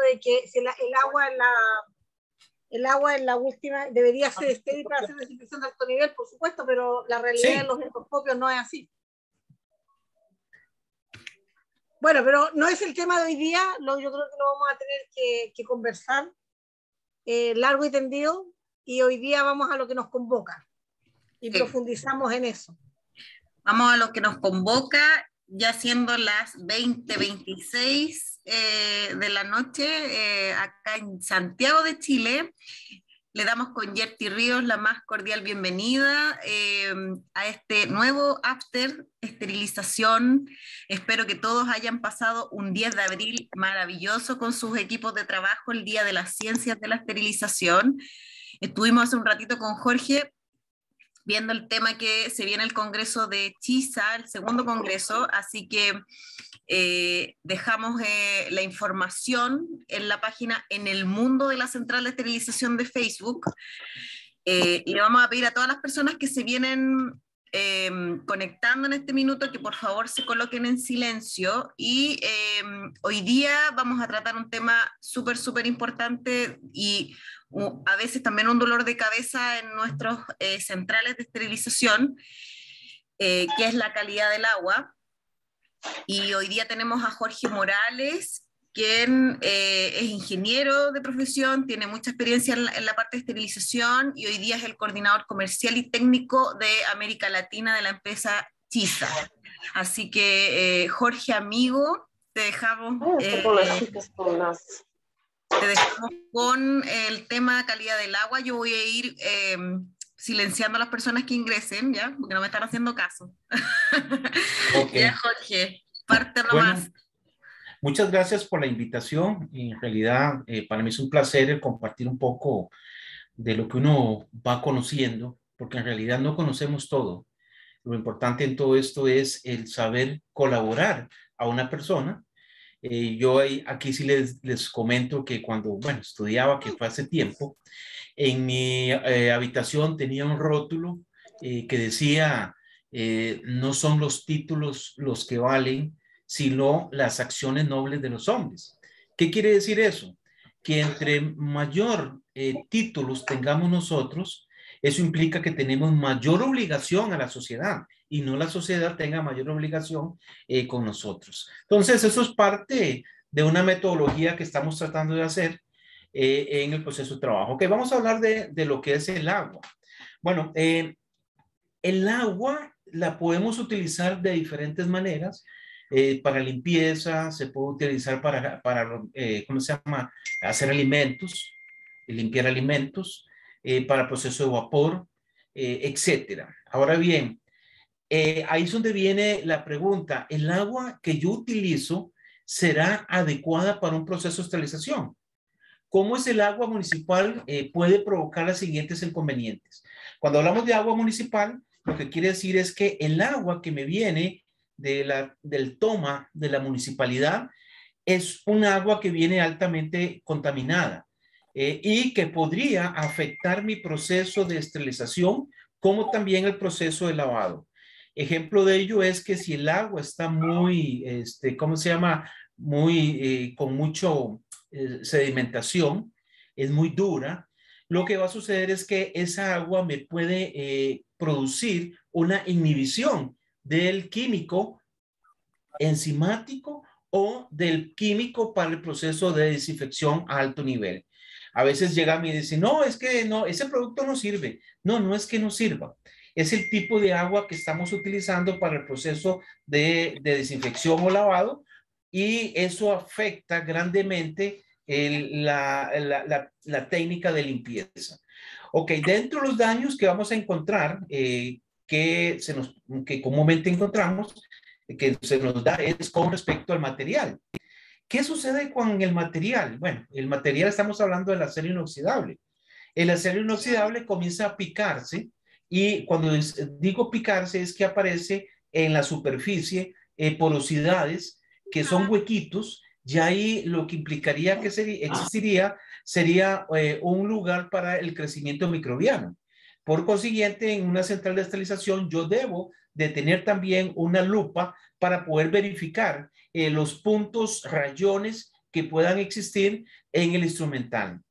de que si el agua en la última debería ser estéril para hacer desinfección de alto nivel, por supuesto, pero la realidad de los endoscopios no es así. Bueno, pero no es el tema de hoy día, yo creo que lo vamos a tener que conversar largo y tendido, y hoy día vamos a lo que nos convoca y profundizamos en eso. Vamos a lo que nos convoca, ya siendo las 20:26 de la noche, acá en Santiago de Chile. Le damos con Yerti Ríos la más cordial bienvenida a este nuevo after esterilización. Espero que todos hayan pasado un 10 de abril maravilloso con sus equipos de trabajo, el Día de las Ciencias de la Esterilización. Estuvimos hace un ratito con Jorge viendo el tema que se viene el Congreso de CHISA, el segundo Congreso, así que dejamos la información en la página En el Mundo de la Central de Esterilización de Facebook. Le vamos a pedir a todas las personas que se vienen conectando en este minuto que por favor se coloquen en silencio, y hoy día vamos a tratar un tema súper importante y a veces también un dolor de cabeza en nuestros centrales de esterilización, que es la calidad del agua. Y hoy día tenemos a Jorge Morales, quien es ingeniero de profesión, tiene mucha experiencia en la parte de esterilización, y hoy día es el coordinador comercial y técnico de América Latina de la empresa CHISA. Así que, Jorge, amigo, te dejamos con el tema calidad del agua. Yo voy a ir silenciando a las personas que ingresen, ¿ya? Porque no me están haciendo caso. Okay. Ya, Jorge, parte nomás. Bueno, muchas gracias por la invitación. En realidad, para mí es un placer el compartir un poco de lo que uno va conociendo, porque en realidad no conocemos todo. Lo importante en todo esto es el saber colaborar a una persona. Yo aquí sí les comento que cuando, estudiaba, que fue hace tiempo, en mi habitación tenía un rótulo que decía, no son los títulos los que valen, sino las acciones nobles de los hombres. ¿Qué quiere decir eso? Que entre mayor títulos tengamos nosotros, eso implica que tenemos mayor obligación a la sociedad, y no la sociedad tenga mayor obligación con nosotros. Entonces, eso es parte de una metodología que estamos tratando de hacer en el proceso de trabajo. Ok, vamos a hablar de lo que es el agua. Bueno, el agua la podemos utilizar de diferentes maneras. Para limpieza, se puede utilizar para ¿cómo se llama? Hacer alimentos, limpiar alimentos, para proceso de vapor, etcétera. Ahora bien, ahí es donde viene la pregunta: ¿el agua que yo utilizo será adecuada para un proceso de esterilización? ¿Cómo es el agua municipal? Puede provocar las siguientes inconvenientes. Cuando hablamos de agua municipal, lo que quiere decir es que el agua que me viene del toma de la municipalidad es un agua que viene altamente contaminada y que podría afectar mi proceso de esterilización, como también el proceso de lavado. Ejemplo de ello es que si el agua está muy, ¿cómo se llama? Muy, con mucho sedimentación, es muy dura, lo que va a suceder es que esa agua me puede producir una inhibición del químico enzimático o del químico para el proceso de desinfección a alto nivel. A veces llegan y dicen, no, es que no, ese producto no sirve. No, no es que no sirva. Es el tipo de agua que estamos utilizando para el proceso de desinfección o lavado, y eso afecta grandemente la técnica de limpieza. Ok, dentro de los daños que vamos a encontrar, que comúnmente encontramos, que se nos da, es con respecto al material. ¿Qué sucede con el material? Bueno, el material, estamos hablando del acero inoxidable. El acero inoxidable comienza a picarse, y cuando digo picarse es que aparece en la superficie porosidades que son huequitos, y ahí lo que implicaría que existiría sería un lugar para el crecimiento microbiano. Por consiguiente, en una central de esterilización yo debo de tener también una lupa para poder verificar los puntos, rayones que puedan existir en el instrumental.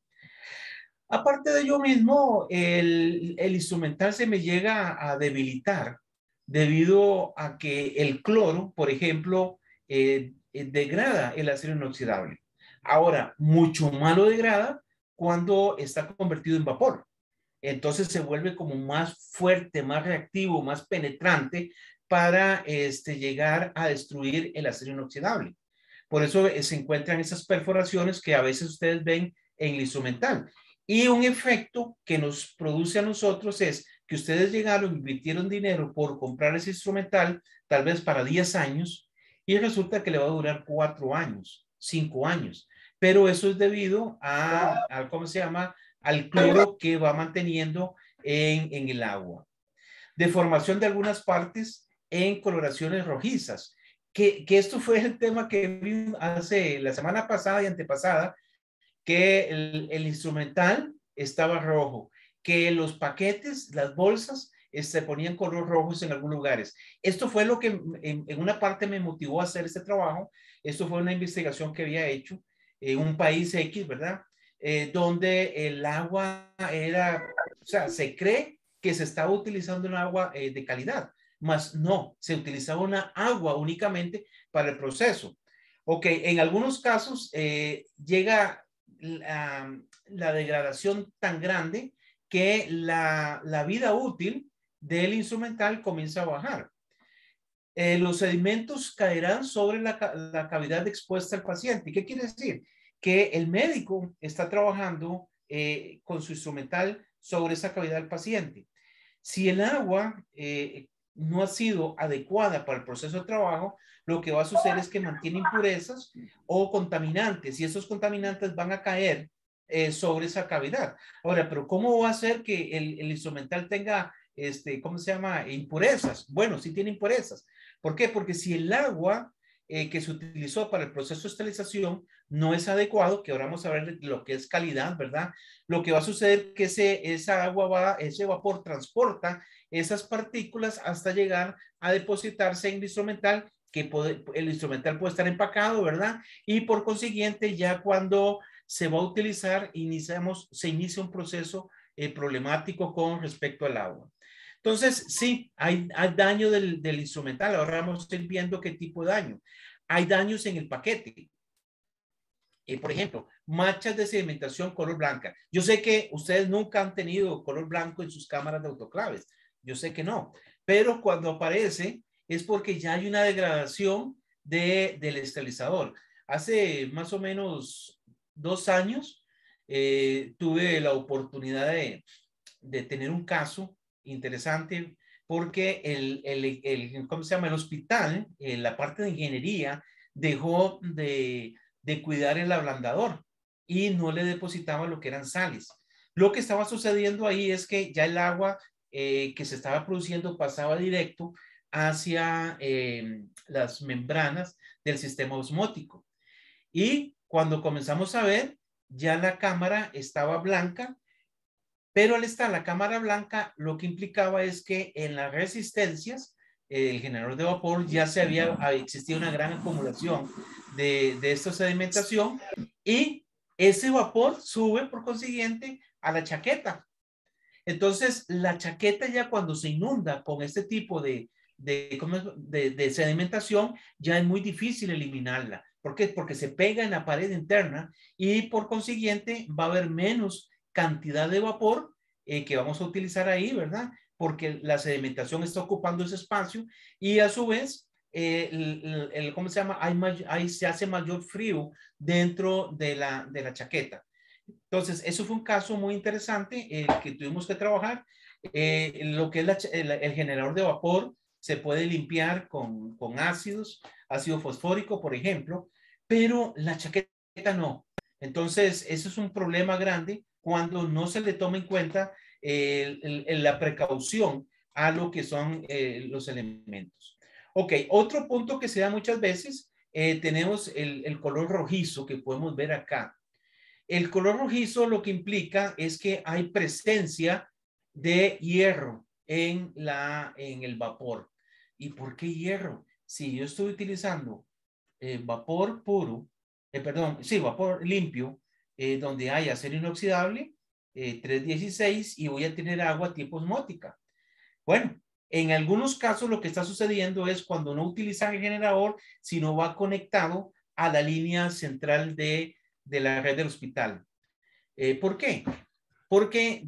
Aparte de ello mismo, el instrumental se me llega a debilitar debido a que el cloro, por ejemplo, degrada el acero inoxidable. Ahora, mucho más lo degrada cuando está convertido en vapor. Entonces se vuelve como más fuerte, más reactivo, más penetrante para llegar a destruir el acero inoxidable. Por eso se encuentran esas perforaciones que a veces ustedes ven en el instrumental. Y un efecto que nos produce a nosotros es que ustedes llegaron, invirtieron dinero por comprar ese instrumental, tal vez para 10 años, y resulta que le va a durar 4 años, 5 años. Pero eso es debido a ¿cómo se llama? Al cloro que va manteniendo en el agua. Deformación de algunas partes en coloraciones rojizas. Que esto fue el tema que vi hace la semana pasada y antepasada, que el instrumental estaba rojo, que los paquetes, las bolsas, se ponían color rojos en algunos lugares. Esto fue lo que en una parte me motivó a hacer este trabajo. Esto fue una investigación que había hecho en un país X, ¿verdad? Donde el agua era, o sea, se cree que se estaba utilizando un agua de calidad, mas no, se utilizaba una agua únicamente para el proceso. Ok, en algunos casos llega la degradación tan grande que la vida útil del instrumental comienza a bajar. Los sedimentos caerán sobre la cavidad expuesta al paciente. ¿Qué quiere decir? Que el médico está trabajando con su instrumental sobre esa cavidad del paciente. Si el agua no ha sido adecuada para el proceso de trabajo, lo que va a suceder es que mantiene impurezas o contaminantes, y esos contaminantes van a caer sobre esa cavidad. Ahora, pero ¿cómo va a hacer que el instrumental tenga, ¿cómo se llama? Impurezas. Bueno, sí tiene impurezas. ¿Por qué? Porque si el agua que se utilizó para el proceso de esterilización no es adecuado, que ahora vamos a ver lo que es calidad, ¿verdad? Lo que va a suceder es que esa agua ese vapor transporta esas partículas hasta llegar a depositarse en el instrumental, que el instrumental puede estar empacado, ¿verdad? Y por consiguiente, ya cuando se va a utilizar, se inicia un proceso problemático con respecto al agua. Entonces, sí, hay daño del instrumental. Ahora vamos a ir viendo qué tipo de daño. Hay daños en el paquete. Por ejemplo, manchas de sedimentación color blanca. Yo sé que ustedes nunca han tenido color blanco en sus cámaras de autoclaves. Yo sé que no. Pero cuando aparece es porque ya hay una degradación del esterilizador. Hace más o menos 2 años tuve la oportunidad de tener un caso interesante porque ¿cómo se llama? El hospital, la parte de ingeniería, dejó de cuidar el ablandador y no le depositaba lo que eran sales. Lo que estaba sucediendo ahí es que ya el agua que se estaba produciendo pasaba directo hacia las membranas del sistema osmótico. Y cuando comenzamos a ver, ya la cámara estaba blanca, pero al estar la cámara blanca, lo que implicaba es que en las resistencias, el generador de vapor ya existía una gran acumulación de esta sedimentación, y ese vapor sube por consiguiente a la chaqueta. Entonces, la chaqueta ya cuando se inunda con este tipo de sedimentación, ya es muy difícil eliminarla. ¿Por qué? Porque se pega en la pared interna y por consiguiente va a haber menos cantidad de vapor que vamos a utilizar ahí, ¿verdad? Porque la sedimentación está ocupando ese espacio y a su vez, ¿cómo se llama? Se hace mayor frío dentro de la chaqueta. Entonces, eso fue un caso muy interesante que tuvimos que trabajar. Lo que es el generador de vapor se puede limpiar con ácido fosfórico, por ejemplo, pero la chaqueta no. Entonces, eso es un problema grande cuando no se le toma en cuenta la precaución a lo que son los elementos. Ok, otro punto que se da muchas veces, tenemos el color rojizo que podemos ver acá. El color rojizo lo que implica es que hay presencia de hierro en el vapor. ¿Y por qué hierro? Si yo estoy utilizando vapor puro, perdón, sí, vapor limpio, donde hay acero inoxidable, 316, y voy a tener agua tipo osmótica. Bueno, en algunos casos lo que está sucediendo es cuando no utiliza el generador, sino va conectado a la línea central de la red del hospital. ¿Por qué? Porque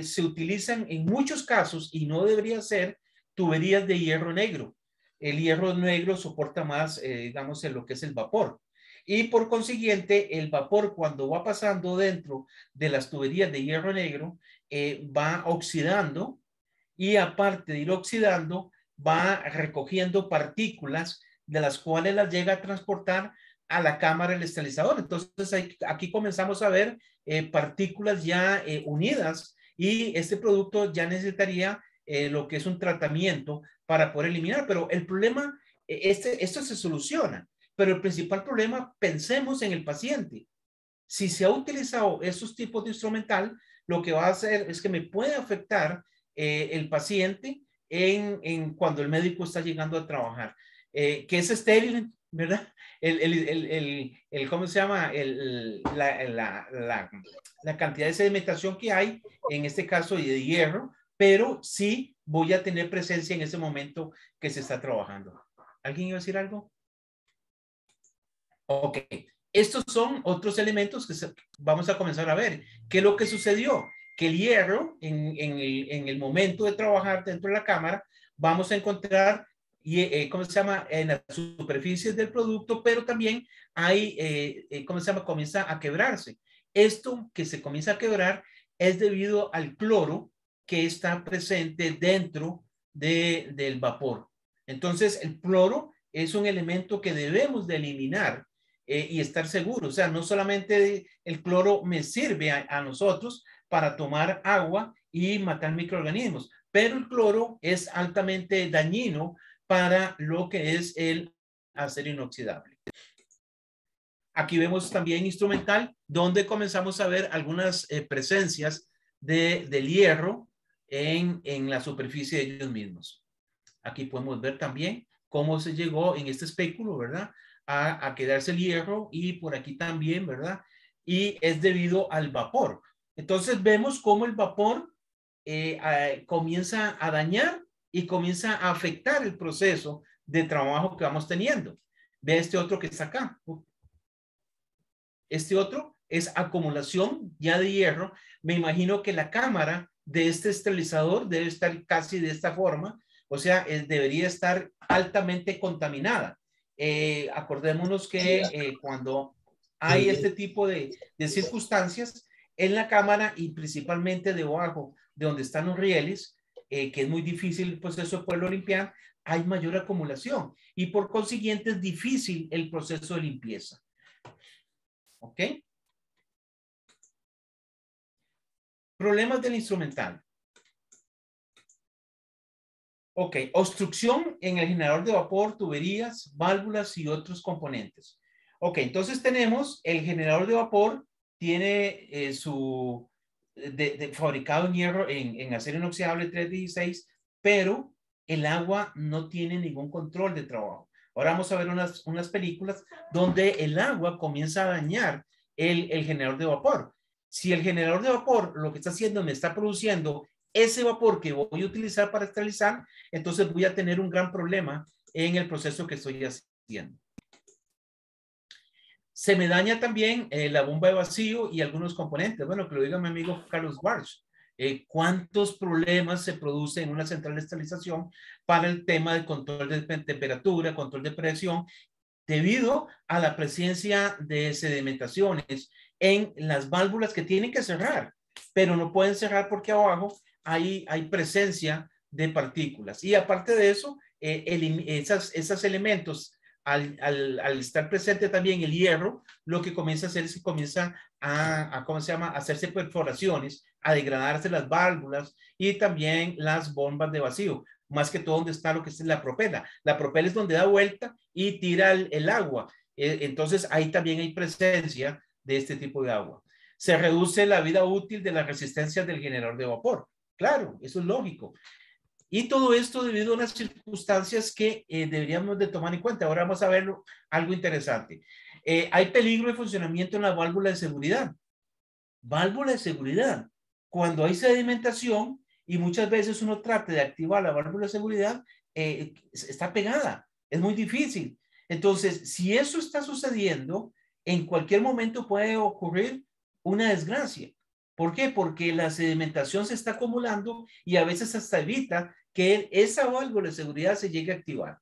se utilizan en muchos casos, y no debería ser, tuberías de hierro negro. El hierro negro soporta más, digamos, en lo que es el vapor. Y por consiguiente, el vapor, cuando va pasando dentro de las tuberías de hierro negro, va oxidando, y aparte de ir oxidando, va recogiendo partículas de las cuales las llega a transportar a la cámara del estabilizador. Entonces aquí comenzamos a ver partículas ya unidas, y este producto ya necesitaría lo que es un tratamiento para poder eliminar. Pero el problema, esto se soluciona, pero el principal problema, pensemos en el paciente. Si se ha utilizado esos tipos de instrumental, lo que va a hacer es que me puede afectar el paciente cuando el médico está llegando a trabajar. Que es estéril, ¿verdad? ¿Cómo se llama? La cantidad de sedimentación que hay, en este caso de hierro, pero sí voy a tener presencia en ese momento que se está trabajando. ¿Alguien iba a decir algo? Ok. Estos son otros elementos que vamos a comenzar a ver. ¿Qué es lo que sucedió? Que el hierro, en el momento de trabajar dentro de la cámara, vamos a encontrar, ¿cómo se llama?, en las superficies del producto, pero también hay, ¿cómo se llama?, comienza a quebrarse. Esto que se comienza a quebrar es debido al cloro que está presente dentro del vapor. Entonces, el cloro es un elemento que debemos de eliminar y estar seguros. O sea, no solamente el cloro me sirve a nosotros para tomar agua y matar microorganismos, pero el cloro es altamente dañino para lo que es el acero inoxidable. Aquí vemos también instrumental, donde comenzamos a ver algunas presencias del hierro en la superficie de ellos mismos. Aquí podemos ver también cómo se llegó en este espéculo, ¿verdad?, a quedarse el hierro, y por aquí también, ¿verdad? Y es debido al vapor. Entonces vemos cómo el vapor comienza a dañar y comienza a afectar el proceso de trabajo que vamos teniendo. Ve este otro que está acá. Este otro es acumulación ya de hierro. Me imagino que la cámara de este esterilizador debe estar casi de esta forma. O sea, debería estar altamente contaminada. Acordémonos que cuando hay este tipo de circunstancias en la cámara, y principalmente debajo de donde están los rieles, que es muy difícil el proceso de poderlo limpiar, hay mayor acumulación, y por consiguiente es difícil el proceso de limpieza. ¿Ok? Problemas del instrumental. Ok, obstrucción en el generador de vapor, tuberías, válvulas y otros componentes. Ok, entonces tenemos el generador de vapor, tiene fabricado en hierro, en acero inoxidable 316, pero el agua no tiene ningún control de trabajo. Ahora vamos a ver unas películas donde el agua comienza a dañar el generador de vapor. Si el generador de vapor lo que está haciendo me está produciendo ese vapor que voy a utilizar para esterilizar, entonces voy a tener un gran problema en el proceso que estoy haciendo. Se me daña también la bomba de vacío y algunos componentes. Bueno, que lo diga mi amigo Carlos Barch. ¿Cuántos problemas se producen en una central de esterilización para el tema del control de temperatura, control de presión, debido a la presencia de sedimentaciones en las válvulas que tienen que cerrar, pero no pueden cerrar porque abajo hay presencia de partículas? Y aparte de eso, esos elementos, al estar presente también el hierro, lo que comienza a hacer es que comienza ¿cómo se llama?, a hacerse perforaciones, a degradarse las válvulas y también las bombas de vacío. Más que todo donde está lo que es la propela. La propela es donde da vuelta y tira el agua. Entonces ahí también hay presencia de este tipo de agua. Se reduce la vida útil de las resistencias del generador de vapor. Claro, eso es lógico. Y todo esto debido a unas circunstancias que deberíamos de tomar en cuenta. Ahora vamos a ver algo interesante. Hay peligro de funcionamiento en la válvula de seguridad. Válvula de seguridad. Cuando hay sedimentación y muchas veces uno trata de activar la válvula de seguridad, está pegada. Es muy difícil. Entonces, si eso está sucediendo, en cualquier momento puede ocurrir una desgracia. ¿Por qué? Porque la sedimentación se está acumulando y a veces hasta evita que esa válvula de seguridad se llegue a activar.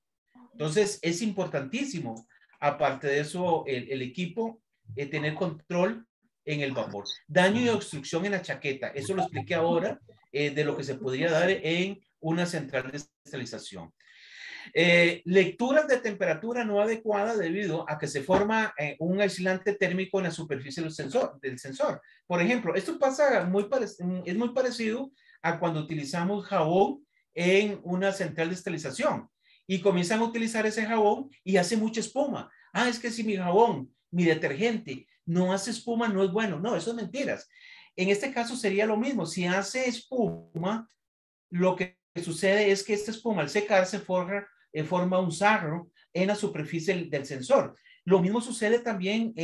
Entonces, es importantísimo, aparte de eso, el equipo, tener control en el vapor. Daño y obstrucción en la chaqueta. Eso lo expliqué ahora, de lo que se podría dar en una central de estabilización. Lecturas de temperatura no adecuada debido a que se forma un aislante térmico en la superficie del sensor. Por ejemplo, esto pasa es muy parecido a cuando utilizamos jabón en una central de estabilización y comienzan a utilizar ese jabón y hace mucha espuma. Ah, es que si mi jabón, mi detergente no hace espuma, no es bueno. No, eso es mentiras. En este caso sería lo mismo. Si hace espuma, lo que sucede es que esta espuma al secarse forma un sarro en la superficie del sensor. Lo mismo sucede también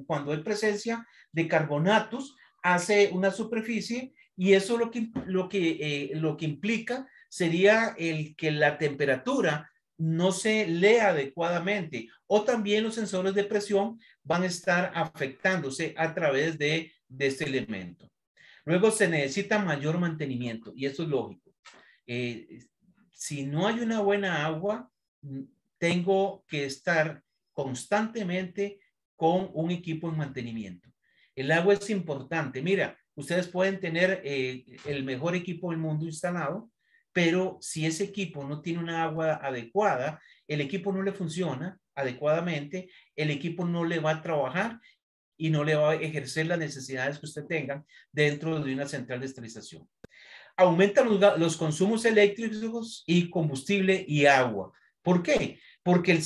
cuando hay presencia de carbonatos, hace una superficie y eso lo que implica sería que la temperatura no se lee adecuadamente o también los sensores de presión van a estar afectándose a través de este elemento. Luego se necesita mayor mantenimiento y eso es lógico. Si no hay una buena agua, tengo que estar constantemente con un equipo en mantenimiento. El agua es importante. Mira, ustedes pueden tener el mejor equipo del mundo instalado, pero si ese equipo no tiene una agua adecuada, el equipo no le funciona adecuadamente, el equipo no le va a trabajar y no le va a ejercer las necesidades que usted tenga dentro de una central de esterilización. Aumentan los consumos eléctricos y combustible y agua. ¿Por qué? Porque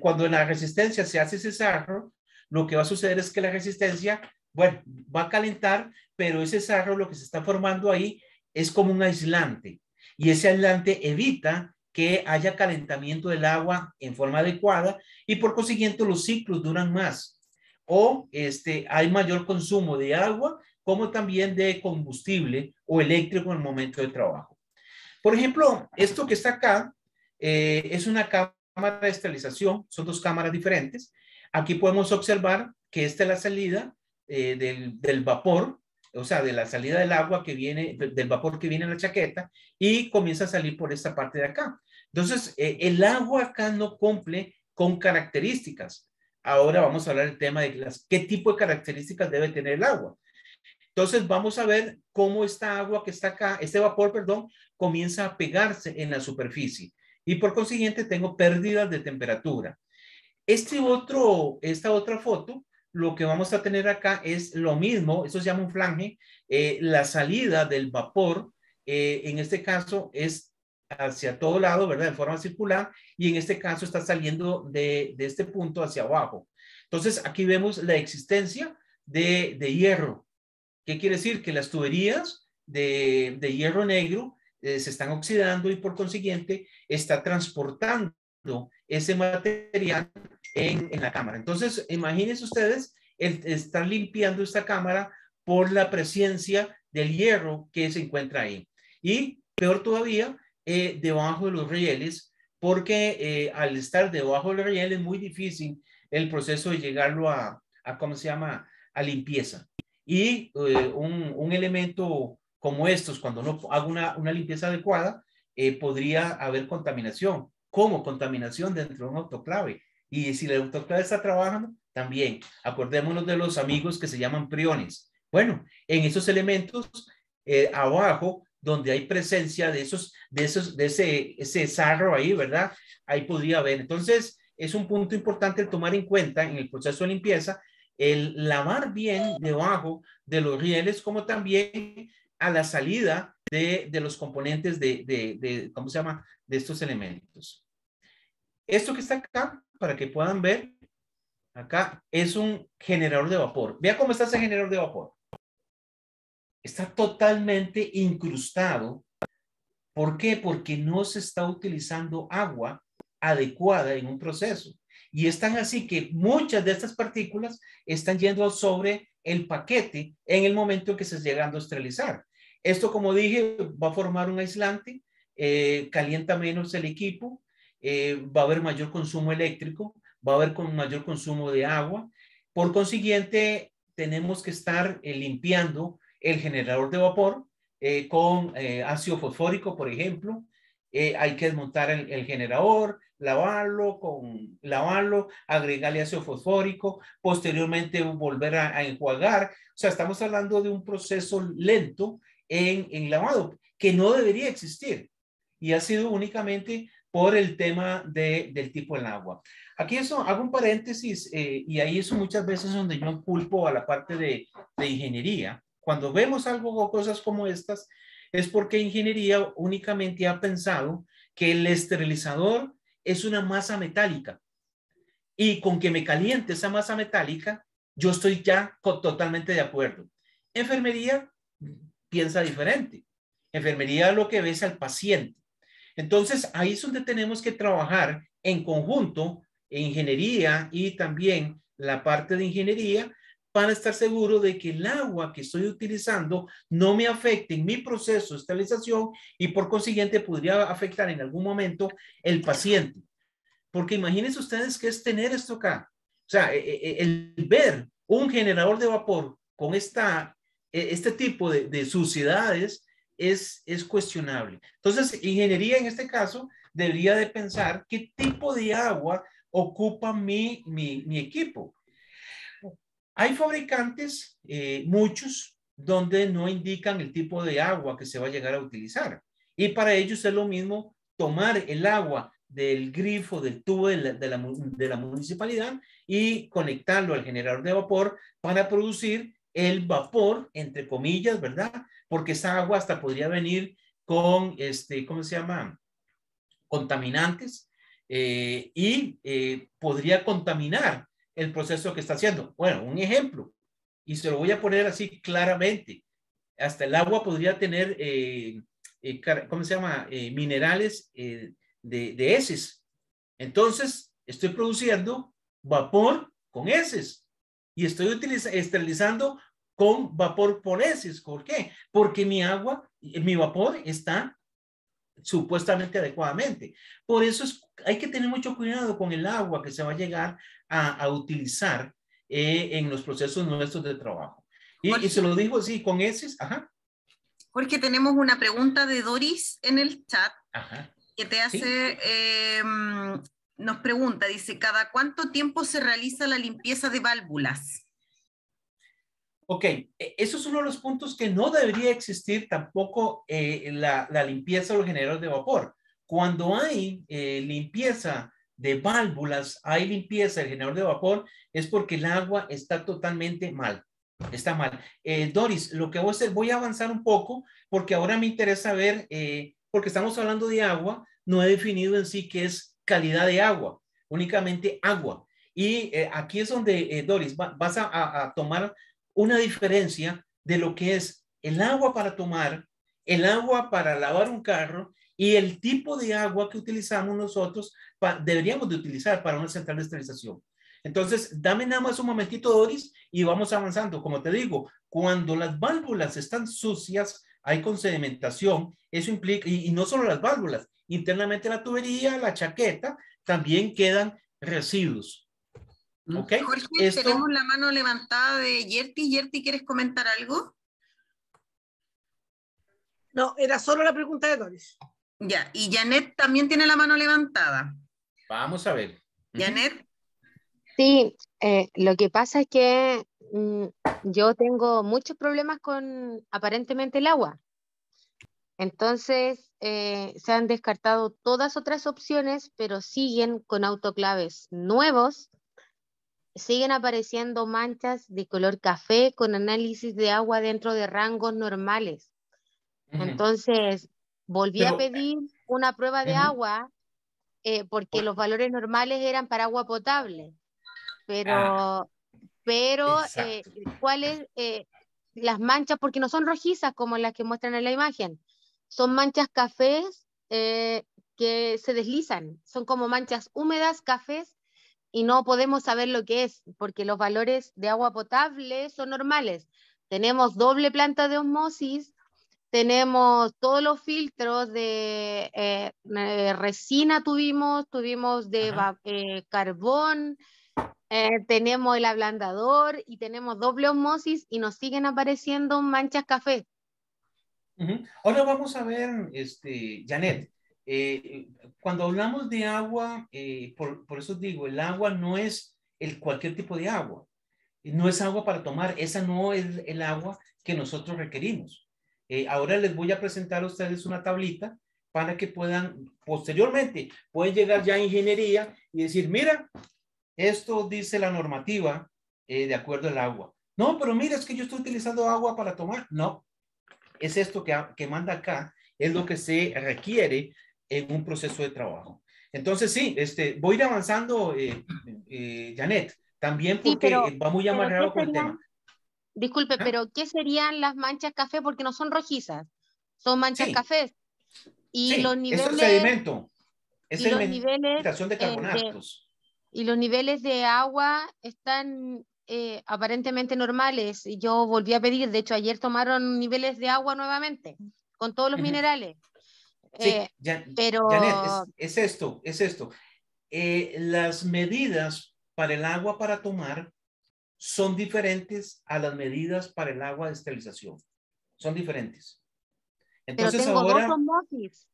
cuando en la resistencia se hace ese sarro, lo que va a suceder es que la resistencia, bueno, va a calentar, pero ese sarro lo que se está formando ahí es como un aislante. Y ese aislante evita que haya calentamiento del agua en forma adecuada y por consiguiente los ciclos duran más. O hay mayor consumo de agua como también de combustible o eléctrico en el momento de trabajo. Por ejemplo, esto que está acá es una cámara de esterilización, son dos cámaras diferentes. Aquí podemos observar que esta es la salida del vapor, o sea, de la salida del agua que viene, del vapor que viene en la chaqueta y comienza a salir por esta parte de acá. Entonces, el agua acá no cumple con características. Ahora vamos a hablar del tema de qué tipo de características debe tener el agua. Entonces vamos a ver cómo esta agua que está acá, este vapor, perdón, comienza a pegarse en la superficie y por consiguiente tengo pérdidas de temperatura. Esta otra foto, lo que vamos a tener acá es lo mismo, eso se llama un flange, la salida del vapor, en este caso es hacia todo lado, ¿verdad? En forma circular y en este caso está saliendo de este punto hacia abajo. Entonces aquí vemos la existencia de hierro. ¿Qué quiere decir? Que las tuberías de hierro negro se están oxidando y por consiguiente está transportando ese material en la cámara. Entonces, imagínense ustedes estar limpiando esta cámara por la presencia del hierro que se encuentra ahí. Y peor todavía, debajo de los rieles, porque al estar debajo del riel es muy difícil el proceso de llegarlo ¿cómo se llama? A limpieza. Y un elemento como estos, cuando no hago una limpieza adecuada, podría haber contaminación. ¿Cómo? Contaminación dentro de un autoclave. Y si el autoclave está trabajando, también. Acordémonos de los amigos que se llaman priones. Bueno, en esos elementos, abajo, donde hay presencia de ese sarro ahí, ¿verdad? Ahí podría haber. Entonces, es un punto importante el tomar en cuenta en el proceso de limpieza el lavar bien debajo de los rieles, como también a la salida de los componentes ¿cómo se llama? De estos elementos. Esto que está acá, para que puedan ver, acá es un generador de vapor. Vea cómo está ese generador de vapor. Está totalmente incrustado. ¿Por qué? Porque no se está utilizando agua adecuada en un proceso. Y es tan así que muchas de estas partículas están yendo sobre el paquete en el momento en que se está llegando a esterilizar. Esto, como dije, va a formar un aislante, calienta menos el equipo, va a haber mayor consumo eléctrico, va a haber mayor consumo de agua. Por consiguiente, tenemos que estar limpiando el generador de vapor con ácido fosfórico, por ejemplo. Hay que desmontar el generador, lavarlo, agregarle ácido fosfórico, posteriormente volver a enjuagar. O sea, estamos hablando de un proceso lento en lavado que no debería existir y ha sido únicamente por el tema del tipo del agua. Aquí eso, hago un paréntesis y ahí eso muchas veces es donde yo culpo a la parte de ingeniería. Cuando vemos algo o cosas como estas, es porque ingeniería únicamente ha pensado que el esterilizador es una masa metálica y con que me caliente esa masa metálica, yo estoy ya totalmente de acuerdo. Enfermería piensa diferente. Enfermería lo que ve es al paciente. Entonces, ahí es donde tenemos que trabajar en conjunto, ingeniería y también la parte de ingeniería, para estar seguro de que el agua que estoy utilizando no me afecte en mi proceso de esterilización y por consiguiente podría afectar en algún momento el paciente. Porque imagínense ustedes qué es tener esto acá. O sea, el ver un generador de vapor con este tipo de suciedades es cuestionable. Entonces, ingeniería en este caso debería de pensar qué tipo de agua ocupa mi equipo. Hay fabricantes, muchos, donde no indican el tipo de agua que se va a llegar a utilizar. Y para ellos es lo mismo tomar el agua del grifo, del tubo de la municipalidad y conectarlo al generador de vapor para producir el vapor, entre comillas, ¿verdad? Porque esa agua hasta podría venir con, ¿cómo se llama? Contaminantes y podría contaminar el proceso que está haciendo. Bueno, un ejemplo, y se lo voy a poner así claramente. Hasta el agua podría tener, ¿cómo se llama? Minerales de heces. Entonces, estoy produciendo vapor con heces y estoy esterilizando con vapor por heces. ¿Por qué? Porque mi agua, mi vapor está supuestamente adecuadamente. Por eso hay que tener mucho cuidado con el agua que se va a llegar a utilizar en los procesos nuestros de trabajo. Y se lo digo así, con heces, ajá. Jorge, tenemos una pregunta de Doris en el chat. Ajá. Que te hace, ¿sí? Nos pregunta, dice, ¿cada cuánto tiempo se realiza la limpieza de válvulas? Ok, eso es uno de los puntos que no debería existir tampoco la limpieza de los generadores de vapor. Cuando hay limpieza de válvulas, hay limpieza del generador de vapor, es porque el agua está totalmente mal. Está mal. Doris, lo que voy a hacer, voy a avanzar un poco porque ahora me interesa ver, porque estamos hablando de agua, no he definido en sí qué es calidad de agua, únicamente agua. Y aquí es donde, Doris, vas a tomar una diferencia de lo que es el agua para tomar, el agua para lavar un carro y el tipo de agua que utilizamos nosotros, deberíamos de utilizar para una central de esterilización. Entonces, dame nada más un momentito, Doris, y vamos avanzando. Como te digo, cuando las válvulas están sucias, hay con sedimentación, eso implica, y no solo las válvulas, internamente la tubería, la chaqueta, también quedan residuos. ¿Ok? Jorge, tenemos la mano levantada de Yerti. Yerti, ¿quieres comentar algo? No, era solo la pregunta de Doris. Ya, y Janet también tiene la mano levantada. Vamos a ver. Janet. Sí, lo que pasa es que yo tengo muchos problemas con aparentemente el agua. Entonces, se han descartado todas otras opciones, pero siguen con autoclaves nuevos. Siguen apareciendo manchas de color café con análisis de agua dentro de rangos normales. Entonces, volví a pedir una prueba de agua porque los valores normales eran para agua potable. Pero ¿cuáles? Las manchas, porque no son rojizas como las que muestran en la imagen, son manchas cafés que se deslizan, son como manchas húmedas, cafés, y no podemos saber lo que es, porque los valores de agua potable son normales. Tenemos doble planta de osmosis, tenemos todos los filtros de resina, tuvimos de carbón, tenemos el ablandador y tenemos doble osmosis y nos siguen apareciendo manchas café. Ahora vamos a ver, Janet, cuando hablamos de agua, por eso digo, el agua no es cualquier tipo de agua, no es agua para tomar, esa no es el agua que nosotros requerimos. Ahora les voy a presentar a ustedes una tablita para que posteriormente, pueden llegar ya a ingeniería y decir, mira, esto dice la normativa de acuerdo al agua. No, pero mira, es que yo estoy utilizando agua para tomar. No, es esto que manda acá, es lo que se requiere en un proceso de trabajo. Entonces, sí, voy a ir avanzando, Janet, también porque va muy amarrado con el tema. Disculpe, pero ¿qué serían las manchas café? Porque no son rojizas, son manchas cafés. Y sí, los niveles, eso es sedimento. Es y los niveles de carbonatos. y los niveles de agua están aparentemente normales. Yo volví a pedir, de hecho ayer tomaron niveles de agua nuevamente, con todos los minerales. Sí, pero... Janet, es esto. Las medidas para el agua para tomar son diferentes a las medidas para el agua de esterilización. Son diferentes. Entonces pero tengo ahora dos osmosis.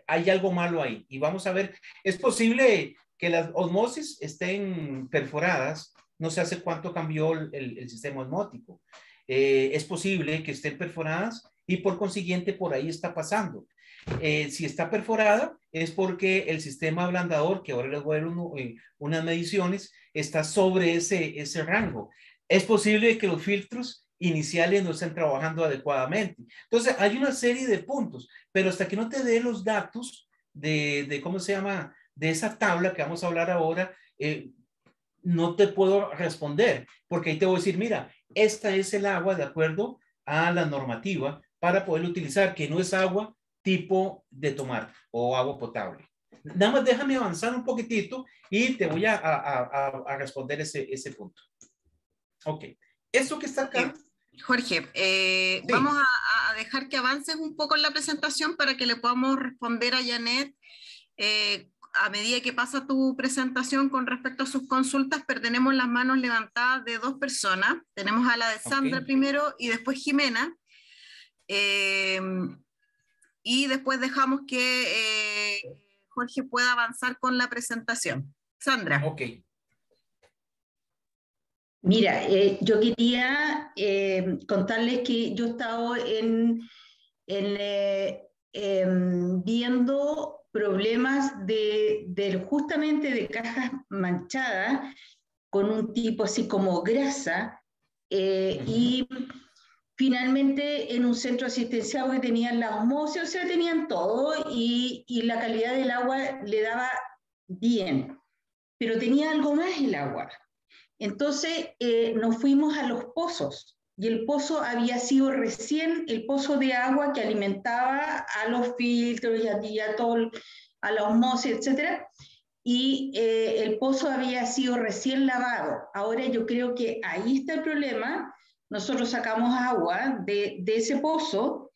Hay algo malo ahí. Y vamos a ver, es posible que las osmosis estén perforadas. No sé hace cuánto cambió el sistema osmótico. Es posible que estén perforadas y por consiguiente por ahí está pasando. Si está perforada es porque el sistema ablandador, que ahora les voy a dar unas mediciones, está sobre ese rango. Es posible que los filtros iniciales no estén trabajando adecuadamente. Entonces, hay una serie de puntos, pero hasta que no te dé los datos ¿cómo se llama? De esa tabla que vamos a hablar ahora, no te puedo responder, porque ahí te voy a decir, mira, esta es el agua de acuerdo a la normativa para poder utilizar, que no es agua tipo de tomar o agua potable. Nada más déjame avanzar un poquitito y te voy a responder ese punto. Ok. Esto que está acá. Jorge, sí. Vamos a dejar que avances un poco en la presentación para que le podamos responder a Janet a medida que pasa tu presentación con respecto a sus consultas, pero tenemos las manos levantadas de dos personas. Tenemos a la de Sandra primero y después Jimena. Y después dejamos que Jorge pueda avanzar con la presentación. Sandra. Ok. Mira, yo quería contarles que yo he estado viendo problemas justamente de cajas manchadas con un tipo así como grasa y finalmente en un centro asistencial que tenían la osmosis, o sea, tenían todo y la calidad del agua le daba bien, pero tenía algo más el agua. Entonces nos fuimos a los pozos y el pozo había sido recién el pozo de agua que alimentaba a los filtros y a la osmosis, etc. Y el pozo había sido recién lavado. Ahora yo creo que ahí está el problema. Nosotros sacamos agua de ese pozo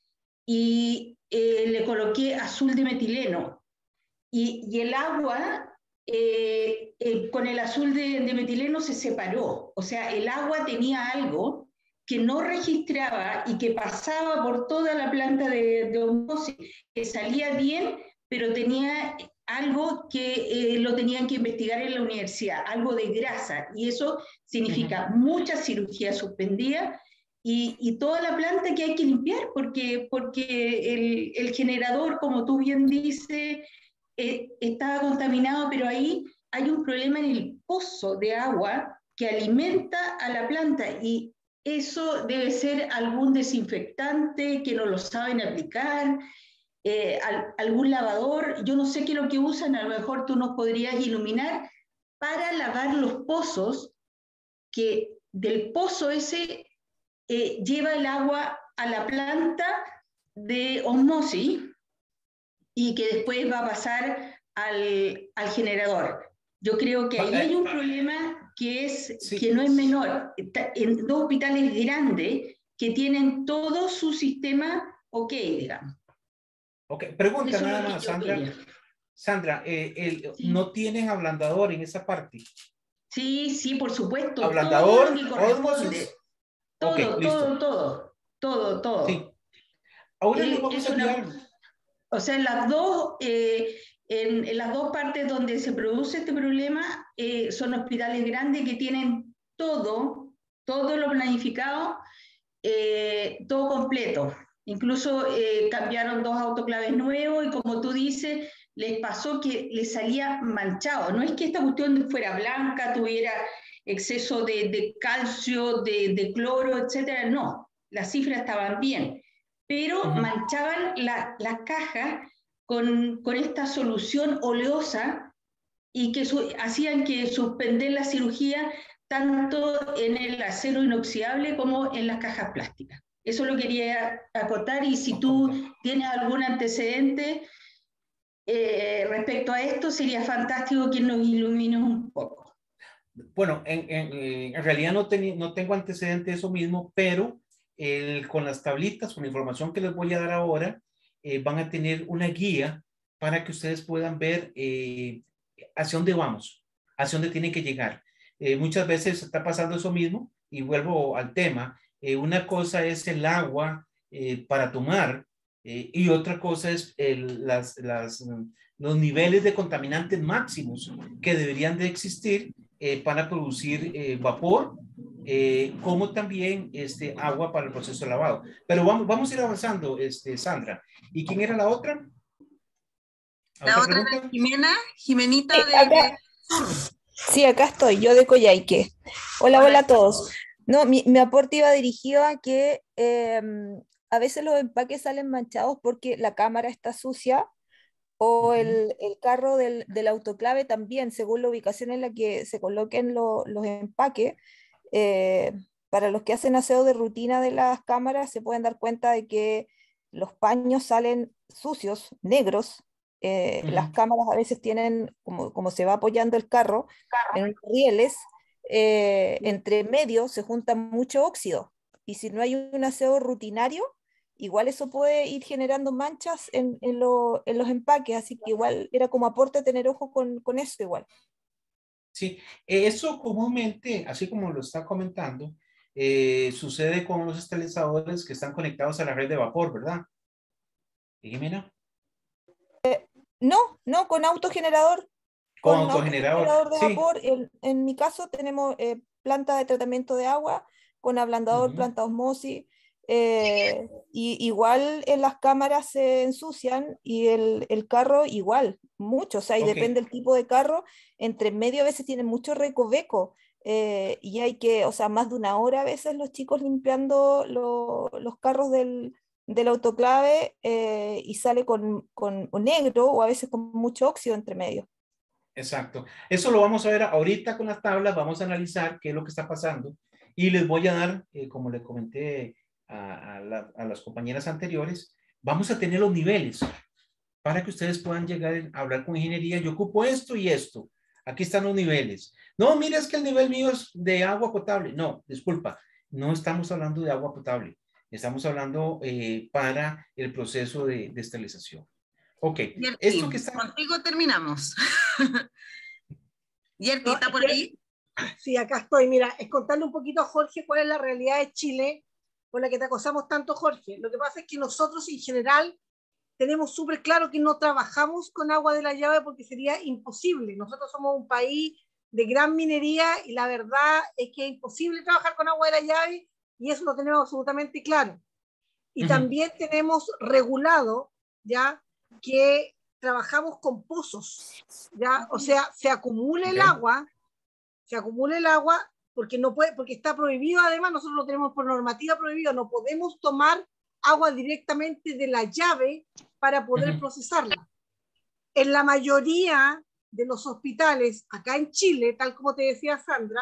y le coloqué azul de metileno. Y el agua... con el azul de metileno se separó, o sea, el agua tenía algo que no registraba y que pasaba por toda la planta de osmosis, que salía bien, pero tenía algo que lo tenían que investigar en la universidad, algo de grasa, y eso significa mucha cirugía suspendida y toda la planta que hay que limpiar, porque el generador, como tú bien dices, estaba contaminado, pero ahí hay un problema en el pozo de agua que alimenta a la planta y eso debe ser algún desinfectante que no lo saben aplicar, algún lavador, yo no sé qué es lo que usan, a lo mejor tú nos podrías iluminar para lavar los pozos, que del pozo ese lleva el agua a la planta de osmosis y que después va a pasar al generador. Yo creo que ahí hay un problema que no es menor. En dos hospitales grandes que tienen todo su sistema ok, digamos. Ok, pregunta Eso es nada lo que más, yo Sandra. quería. Sandra, Sí. ¿no tienen ablandador en esa parte? Sí, por supuesto, todo lo ¿Ablandador? que corresponde. ¿Ósmosis? Ok, listo. Todo. Sí. Ahora nos vamos Es a una, guiar. o sea, en las dos partes donde se produce este problema, son hospitales grandes que tienen todo lo planificado, todo completo. Incluso cambiaron 2 autoclaves nuevos y como tú dices, les pasó que les salía manchado. No es que esta cuestión fuera blanca, tuviera exceso de calcio, de cloro, etcétera. No, las cifras estaban bien, pero manchaban las cajas con esta solución oleosa y que hacían que suspender la cirugía tanto en el acero inoxidable como en las cajas plásticas. Eso lo quería acotar y si tú tienes algún antecedente respecto a esto, sería fantástico que nos ilumines un poco. Bueno, en realidad no tengo antecedente de eso mismo, pero con las tablitas, con la información que les voy a dar ahora, van a tener una guía para que ustedes puedan ver hacia dónde vamos, hacia dónde tienen que llegar. Muchas veces está pasando eso mismo y vuelvo al tema. Una cosa es el agua para tomar y otra cosa es los niveles de contaminantes máximos que deberían de existir para producir vapor, como también agua para el proceso de lavado. Pero vamos a ir avanzando, Sandra. ¿Y quién era la otra? La otra era Jimenita Sí, de Sur. Sí, acá estoy, yo de Coyhaique. Hola a todos. No, mi aporte iba dirigido a que a veces los empaques salen manchados porque la cámara está sucia o el carro del autoclave también, según la ubicación en la que se coloquen los empaques. eh, para los que hacen aseo de rutina de las cámaras, se pueden dar cuenta de que los paños salen sucios, negros. Las cámaras a veces tienen, como se va apoyando el carro en unos rieles, entre medio se junta mucho óxido. Y si no hay un aseo rutinario, igual eso puede ir generando manchas en los empaques, así que igual era como aporte tener ojo con eso igual. Sí, eso comúnmente, así como lo está comentando, sucede con los estabilizadores que están conectados a la red de vapor, ¿verdad? Jimena. No, con autogenerador. Con Con autogenerador, autogenerador de sí. vapor. En mi caso tenemos planta de tratamiento de agua con ablandador, planta osmosis. Y igual en las cámaras se ensucian y el carro igual, mucho. O sea, y depende del tipo de carro. Entre medio a veces tienen mucho recoveco. Y hay que, o sea, más de una hora a veces los chicos limpiando los carros del autoclave y sale con negro o a veces con mucho óxido entre medio. Exacto. Eso lo vamos a ver ahorita con las tablas, vamos a analizar qué es lo que está pasando y les voy a dar, como le comenté a las compañeras anteriores, vamos a tener los niveles para que ustedes puedan llegar a hablar con ingeniería. Yo ocupo esto y esto. Aquí están los niveles. No, mira, es que el nivel mío es de agua potable. No, disculpa, no estamos hablando de agua potable. Estamos hablando para el proceso de esterilización. Ok, Yerti, esto que está... contigo terminamos. Yerti, ¿está por ahí? Sí, acá estoy. Mira, es contarle un poquito a Jorge cuál es la realidad de Chile por la que te acosamos tanto, Jorge. Lo que pasa es que nosotros en general tenemos súper claro que no trabajamos con agua de la llave porque sería imposible. Nosotros somos un país de gran minería y la verdad es que es imposible trabajar con agua de la llave y eso lo tenemos absolutamente claro. Y también tenemos regulado ya que trabajamos con pozos, ya, o sea, se acumula el agua porque no puede, porque está prohibido, además nosotros lo tenemos por normativa prohibido, no podemos tomar agua directamente de la llave para poder procesarla. En la mayoría de los hospitales acá en Chile, tal como te decía Sandra,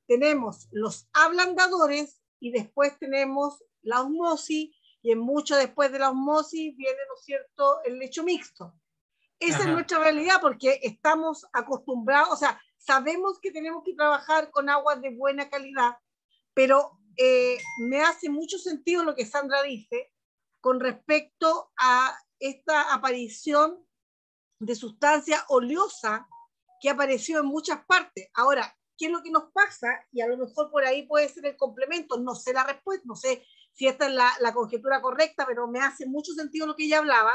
tenemos los ablandadores y después tenemos la osmosis y en mucho después de la osmosis viene, ¿no es cierto?, el lecho mixto. esa es Ajá. nuestra realidad porque estamos acostumbrados, o sea, sabemos que tenemos que trabajar con aguas de buena calidad, pero me hace mucho sentido lo que Sandra dice con respecto a esta aparición de sustancia oleosa que apareció en muchas partes. Ahora, ¿qué es lo que nos pasa? Y a lo mejor por ahí puede ser el complemento, no sé la respuesta, no sé si esta es la conjetura correcta, pero me hace mucho sentido lo que ella hablaba,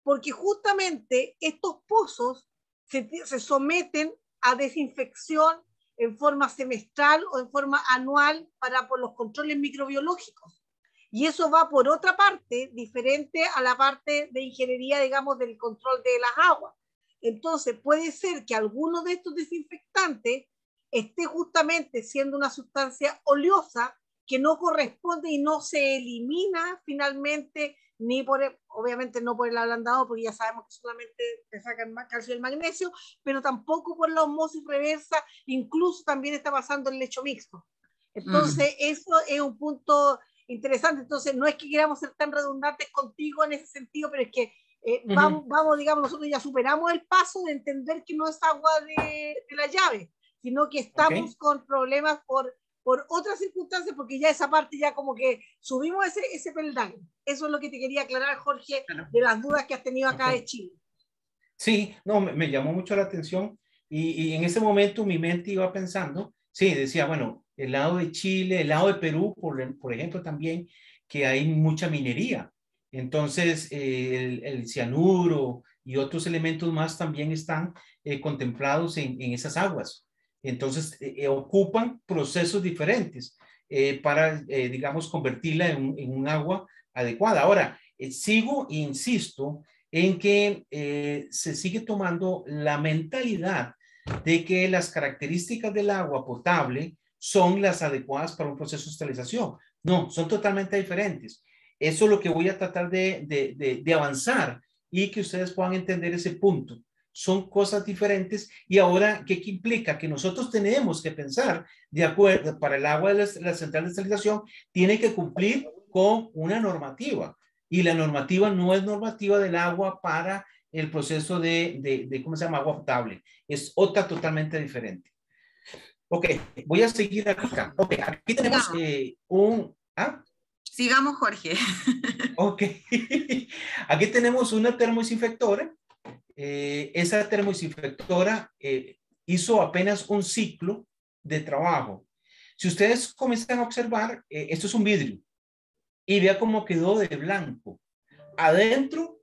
porque justamente estos pozos se someten a desinfección en forma semestral o en forma anual por los controles microbiológicos. Y eso va por otra parte, diferente a la parte de ingeniería, digamos, del control de las aguas. Entonces, puede ser que alguno de estos desinfectantes esté justamente siendo una sustancia oleosa que no corresponde y no se elimina finalmente, ni por, obviamente no por el ablandador, porque ya sabemos que solamente te sacan calcio y el magnesio, pero tampoco por la osmosis reversa, incluso también está pasando el lecho mixto. Entonces, eso es un punto interesante. Entonces, no es que queramos ser tan redundantes contigo en ese sentido, pero es que vamos, digamos, nosotros ya superamos el paso de entender que no es agua de la llave, sino que estamos con problemas por otras circunstancias, porque ya esa parte ya como que subimos ese peldaño. Eso es lo que te quería aclarar, Jorge, de las dudas que has tenido acá de Chile. Sí, no, me llamó mucho la atención y en ese momento mi mente iba pensando, sí, decía, bueno, el lado de Chile, el lado de Perú, por ejemplo, también, que hay mucha minería. Entonces, el cianuro y otros elementos más también están contemplados en esas aguas. Entonces, ocupan procesos diferentes para, digamos, convertirla en un agua adecuada. Ahora, sigo e insisto en que se sigue tomando la mentalidad de que las características del agua potable son las adecuadas para un proceso de esterilización. No, son totalmente diferentes. Eso es lo que voy a tratar de avanzar y que ustedes puedan entender ese punto. Son cosas diferentes y ahora, ¿qué implica? Que nosotros tenemos que pensar, de acuerdo, para el agua de la central de esterilización, tiene que cumplir con una normativa. Y la normativa no es normativa del agua para el proceso de ¿cómo se llama? Agua potable. Es otra totalmente diferente. Ok, voy a seguir acá. Ok, aquí tenemos ¿ah? Sigamos, Jorge. Ok, aquí tenemos una termodesinfectora. Esa termodesinfectora hizo apenas un ciclo de trabajo. Si ustedes comienzan a observar, esto es un vidrio. Y vea cómo quedó de blanco. Adentro,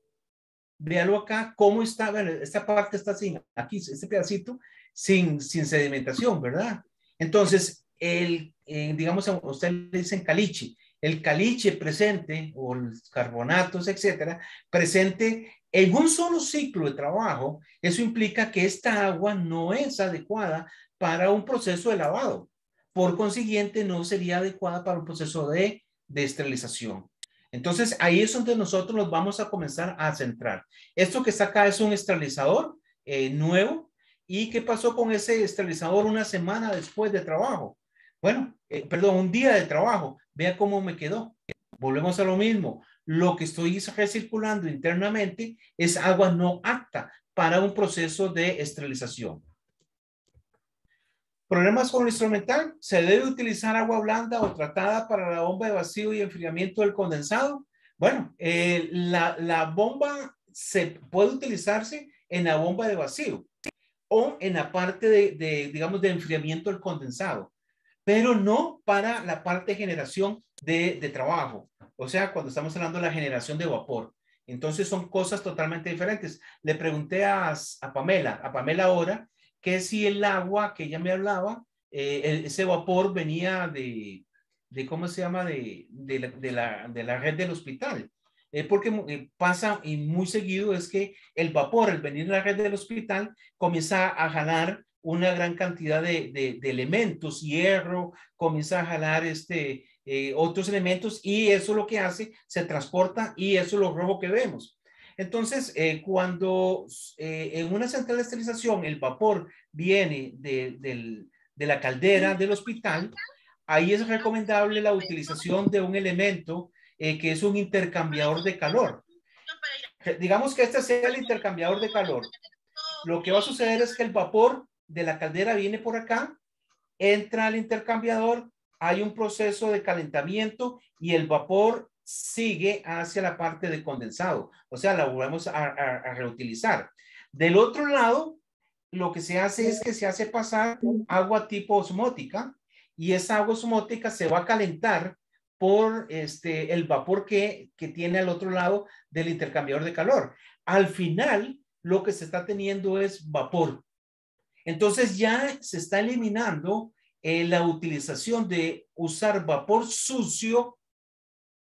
véalo acá, cómo está, bueno, esta parte está sin, aquí, este pedacito, sin sedimentación, ¿verdad? Entonces, digamos, a usted le dicen caliche, el caliche presente, o los carbonatos, etcétera, presente en un solo ciclo de trabajo, eso implica que esta agua no es adecuada para un proceso de lavado. Por consiguiente, no sería adecuada para un proceso de esterilización. Entonces, ahí es donde nosotros nos vamos a comenzar a centrar. Esto que está acá es un esterilizador nuevo. ¿Y qué pasó con ese esterilizador una semana después de trabajo? Bueno, perdón, un día de trabajo. Vea cómo me quedó. Volvemos a lo mismo. Lo que estoy recirculando internamente es agua no apta para un proceso de esterilización. Problemas con el instrumental. ¿Se debe utilizar agua blanda o tratada para la bomba de vacío y enfriamiento del condensado? Bueno, la bomba puede utilizarse en la bomba de vacío o en la parte digamos, de enfriamiento del condensado, pero no para la parte de generación de trabajo. O sea, cuando estamos hablando de la generación de vapor. Entonces son cosas totalmente diferentes. Le pregunté a Pamela ahora, que si el agua que ella me hablaba, ese vapor venía ¿cómo se llama? De la red del hospital. Porque pasa y muy seguido es que el vapor, al venir de la red del hospital, comienza a jalar una gran cantidad de elementos, hierro, comienza a jalar otros elementos y eso lo que hace, se transporta y eso es lo rojo que vemos. Entonces, cuando en una central de esterilización el vapor viene de la caldera del hospital, ahí es recomendable la utilización de un elemento que es un intercambiador de calor. digamos que este sea el intercambiador de calor. Lo que va a suceder es que el vapor de la caldera viene por acá, entra al intercambiador, hay un proceso de calentamiento y el vapor sigue hacia la parte de condensado. O sea, la volvemos a reutilizar. Del otro lado, lo que se hace es que se hace pasar agua tipo osmótica y esa agua osmótica se va a calentar por el vapor que tiene al otro lado del intercambiador de calor. Al final, lo que se está teniendo es vapor. Entonces ya se está eliminando la utilización de usar vapor sucio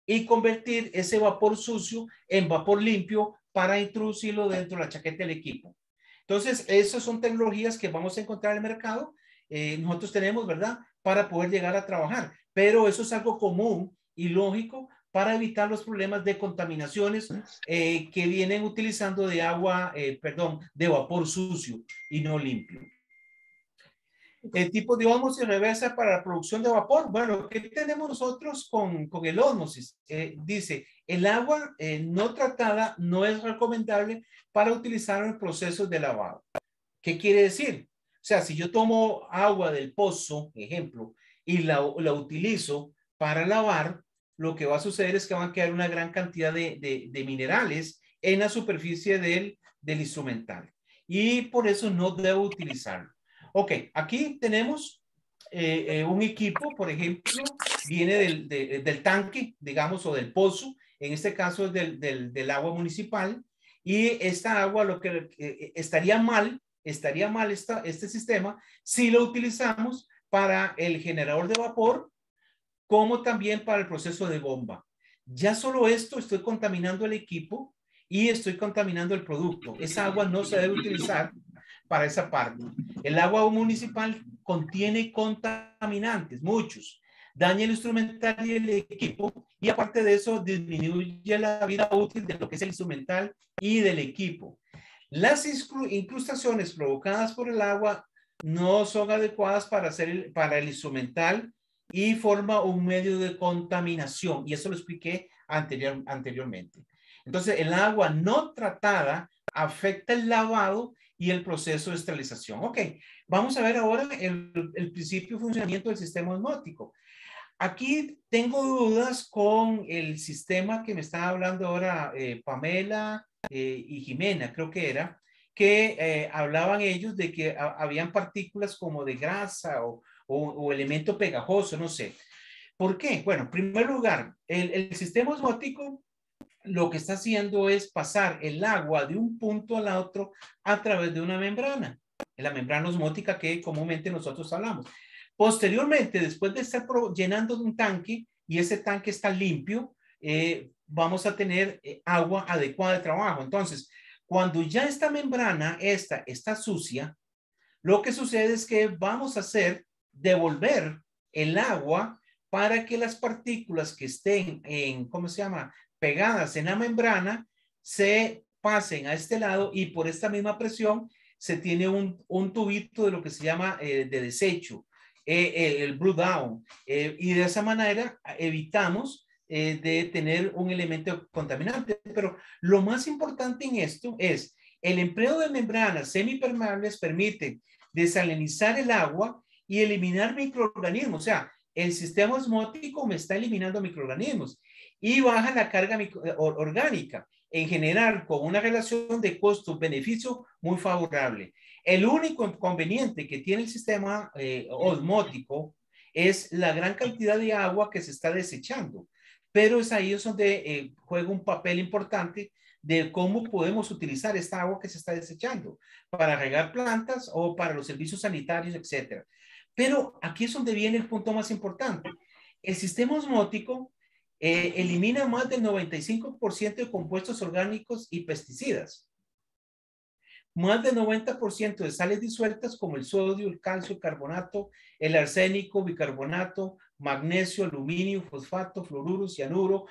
y convertir ese vapor sucio en vapor limpio para introducirlo dentro de la chaqueta del equipo. Entonces, esas son tecnologías que vamos a encontrar en el mercado. Nosotros tenemos, ¿verdad? Para poder llegar a trabajar. Pero eso es algo común y lógico para evitar los problemas de contaminaciones que vienen utilizando de agua, de vapor sucio y no limpio. El tipo de ósmosis reversa para la producción de vapor. Bueno, ¿qué tenemos nosotros con el ósmosis? Dice, el agua no tratada no es recomendable para utilizar en procesos de lavado. ¿Qué quiere decir? O sea, si yo tomo agua del pozo, ejemplo, y la utilizo para lavar, lo que va a suceder es que van a quedar una gran cantidad de minerales en la superficie del instrumental. Y por eso no debo utilizarlo. Ok, aquí tenemos un equipo, por ejemplo, viene del tanque, digamos, o del pozo, en este caso del agua municipal, y esta agua lo que estaría mal este sistema si lo utilizamos para el generador de vapor, como también para el proceso de bomba. Ya solo esto estoy contaminando el equipo y estoy contaminando el producto. Esa agua no se debe utilizar para esa parte. El agua municipal contiene contaminantes, muchos. Daña el instrumental y el equipo y aparte de eso disminuye la vida útil de lo que es el instrumental y del equipo. Las incrustaciones provocadas por el agua no son adecuadas para el instrumental y forma un medio de contaminación y eso lo expliqué anteriormente. Entonces el agua no tratada afecta el lavado y el proceso de esterilización. Ok, vamos a ver ahora el principio de funcionamiento del sistema osmótico. Aquí tengo dudas con el sistema que me estaba hablando ahora Pamela y Jimena, creo que era, que hablaban ellos de que habían partículas como de grasa o elemento pegajoso, no sé. ¿Por qué? Bueno, en primer lugar, el sistema osmótico lo que está haciendo es pasar el agua de un punto al otro a través de una membrana, la membrana osmótica que comúnmente nosotros hablamos. Posteriormente, después de estar llenando un tanque y ese tanque está limpio, vamos a tener agua adecuada de trabajo. Entonces, cuando ya esta membrana está sucia, lo que sucede es que vamos a hacer devolver el agua para que las partículas que estén pegadas en la membrana se pasen a este lado y por esta misma presión se tiene un tubito de lo que se llama de desecho, el brew down, y de esa manera evitamos de tener un elemento contaminante. Pero lo más importante en esto es el empleo de membranas semipermeables permite desalinizar el agua y eliminar microorganismos. O sea, el sistema osmótico me está eliminando microorganismos y baja la carga orgánica, en general con una relación de costo-beneficio muy favorable. El único inconveniente que tiene el sistema osmótico es la gran cantidad de agua que se está desechando, pero es ahí donde juega un papel importante de cómo podemos utilizar esta agua que se está desechando para regar plantas o para los servicios sanitarios, etcétera. Pero aquí es donde viene el punto más importante. El sistema osmótico elimina más del 95% de compuestos orgánicos y pesticidas. Más del 90% de sales disueltas como el sodio, el calcio, el carbonato, el arsénico, bicarbonato, magnesio, aluminio, fosfato, fluoruro, cianuro,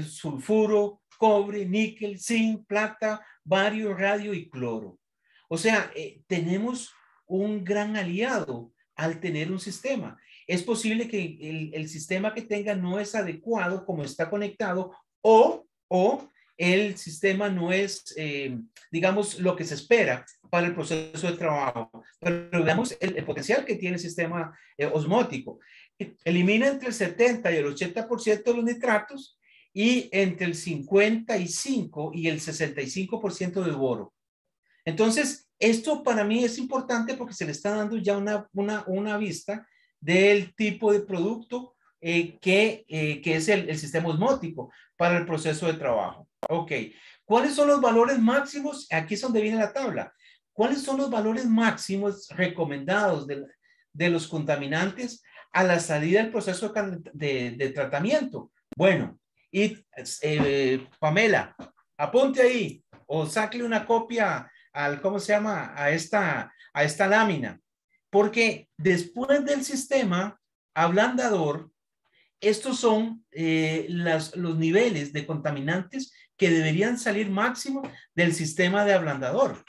sulfuro, cobre, níquel, zinc, plata, bario, radio y cloro. O sea, tenemos un gran aliado al tener un sistema. Es posible que el sistema que tenga no es adecuado como está conectado o el sistema no es, digamos, lo que se espera para el proceso de trabajo. Pero veamos el potencial que tiene el sistema osmótico. Elimina entre el 70 y el 80% de los nitratos y entre el 55 y el 65% del boro. Entonces, esto para mí es importante porque se le está dando ya una vista del tipo de producto que es el sistema osmótico para el proceso de trabajo. Ok, ¿cuáles son los valores máximos? Aquí es donde viene la tabla. ¿Cuáles son los valores máximos recomendados de los contaminantes a la salida del proceso de tratamiento? Bueno, y Pamela, apunte ahí o sáquele una copia al, ¿cómo se llama? A esta lámina. Porque después del sistema ablandador, estos son los niveles de contaminantes que deberían salir máximo del sistema de ablandador.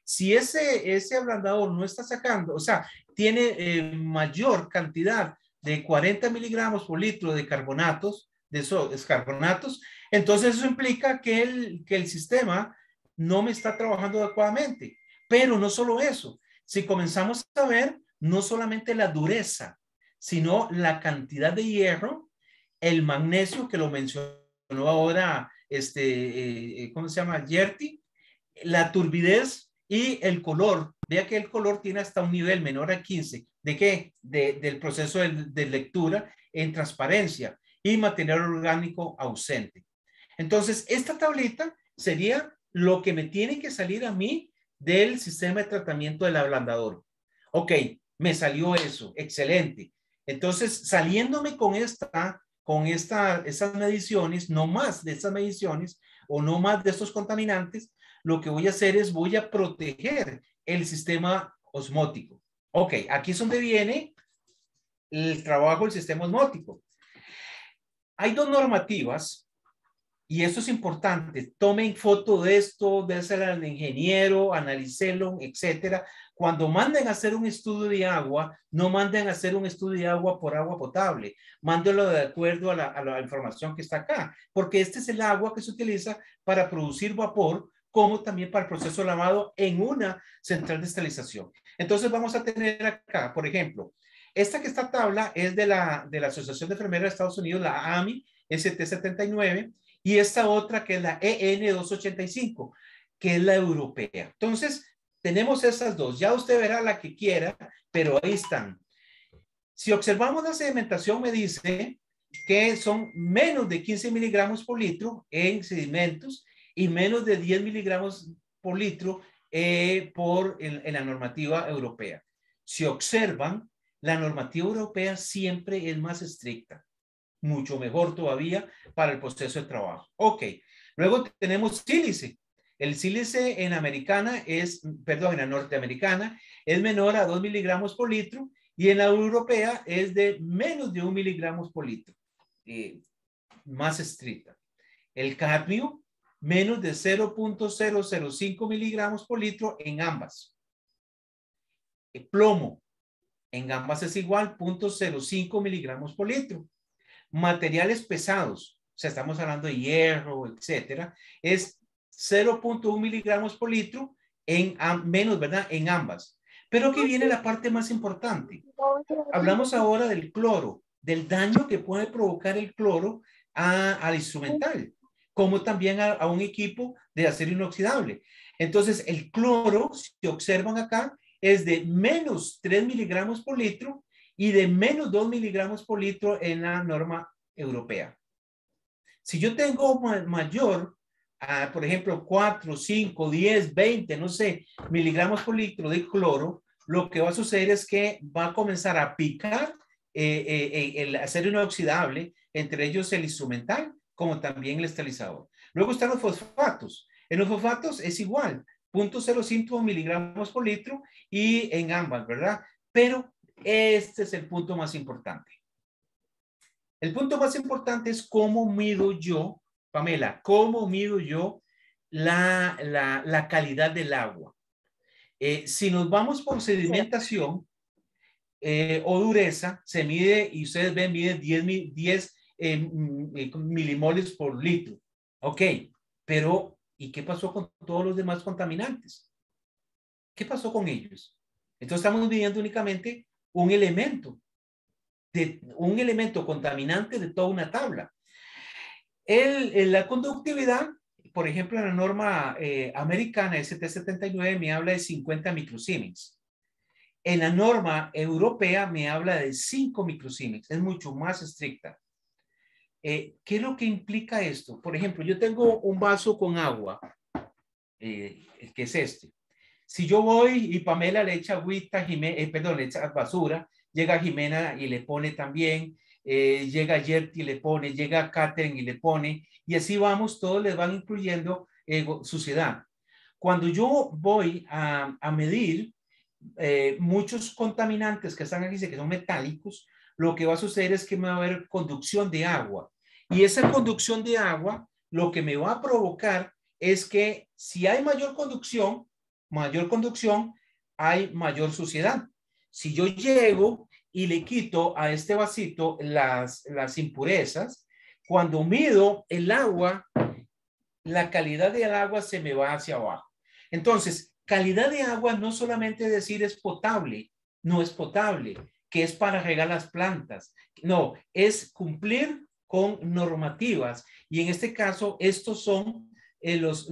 Si ese ablandador no está sacando, o sea, tiene mayor cantidad de 40 miligramos por litro de carbonatos, de esos carbonatos, entonces eso implica que el sistema no me está trabajando adecuadamente. Pero no solo eso, si comenzamos a ver no solamente la dureza, sino la cantidad de hierro, el magnesio que lo mencionó ahora, ¿cómo se llama? Yerti, la turbidez y el color. Vea que el color tiene hasta un nivel menor a 15. ¿De qué? Del proceso de lectura en transparencia y material orgánico ausente. Entonces, esta tablita sería lo que me tiene que salir a mí del sistema de tratamiento del ablandador. Ok, me salió eso, excelente. Entonces, saliéndome con esas mediciones, no más de estas mediciones o no más de estos contaminantes, lo que voy a hacer es voy a proteger el sistema osmótico. Ok, aquí es donde viene el trabajo del sistema osmótico. Hay dos normativas y eso es importante. Tomen foto de esto, désela al ingeniero, analícelo, etcétera. Cuando manden a hacer un estudio de agua, no manden a hacer un estudio de agua por agua potable. Mándenlo de acuerdo a la información que está acá, porque este es el agua que se utiliza para producir vapor, como también para el proceso de lavado en una central de esterilización. Entonces vamos a tener acá, por ejemplo, esta tabla es de la Asociación de Enfermeras de Estados Unidos, la AMI ST79, y esta otra que es la EN285, que es la europea. Entonces, tenemos esas dos. Ya usted verá la que quiera, pero ahí están. Si observamos la sedimentación, me dice que son menos de 15 miligramos por litro en sedimentos y menos de 10 miligramos por litro en la normativa europea. Si observan, la normativa europea siempre es más estricta. Mucho mejor todavía para el proceso de trabajo. Ok, luego tenemos sílice. El sílice en la norteamericana es menor a 2 miligramos por litro y en la europea es de menos de 1 miligramos por litro, más estricta. El cadmio, menos de 0.005 miligramos por litro en ambas. El plomo, en ambas es igual, 0.05 miligramos por litro. Materiales pesados, o sea, estamos hablando de hierro, etcétera, es 0.1 miligramos por litro menos, ¿verdad? En ambas. Pero aquí viene la parte más importante. Hablamos ahora del cloro, del daño que puede provocar el cloro al instrumental, como también a un equipo de acero inoxidable. Entonces, el cloro, si observan acá, es de menos 3 miligramos por litro y de menos 2 miligramos por litro en la norma europea. Si yo tengo mayor, por ejemplo, 4, 5, 10, 20, no sé, miligramos por litro de cloro, lo que va a suceder es que va a comenzar a picar el acero inoxidable, entre ellos el instrumental, como también el estabilizador. Luego están los fosfatos. En los fosfatos es igual, 0.05 miligramos por litro y en ambas, ¿verdad? Pero este es el punto más importante. El punto más importante es cómo mido yo, Pamela, cómo mido yo la calidad del agua. Si nos vamos por sedimentación o dureza, se mide, y ustedes ven, mide 10 milimoles por litro. Ok, Pero, ¿y qué pasó con todos los demás contaminantes? ¿Qué pasó con ellos? Entonces estamos midiendo únicamente un elemento contaminante de toda una tabla. La conductividad, por ejemplo, en la norma americana ST79 me habla de 50 microsiemens. En la norma europea me habla de 5 microsiemens, es mucho más estricta. ¿Qué es lo que implica esto? Por ejemplo, yo tengo un vaso con agua, que es este. Si yo voy y Pamela le echa agüita, le echa basura, llega Jimena y le pone también, llega Yerti y le pone, llega Catherine y le pone, y así vamos, todos les van incluyendo suciedad. Cuando yo voy a medir muchos contaminantes que están aquí, que son metálicos, lo que va a suceder es que me va a haber conducción de agua. Y esa conducción de agua, lo que me va a provocar es que si hay mayor conducción, hay mayor suciedad. Si yo llego y le quito a este vasito las impurezas, cuando mido el agua, la calidad del agua se me va hacia abajo. Entonces, calidad de agua no solamente decir es potable, no es potable, que es para regar las plantas. No, es cumplir con normativas. Y en este caso, estos son las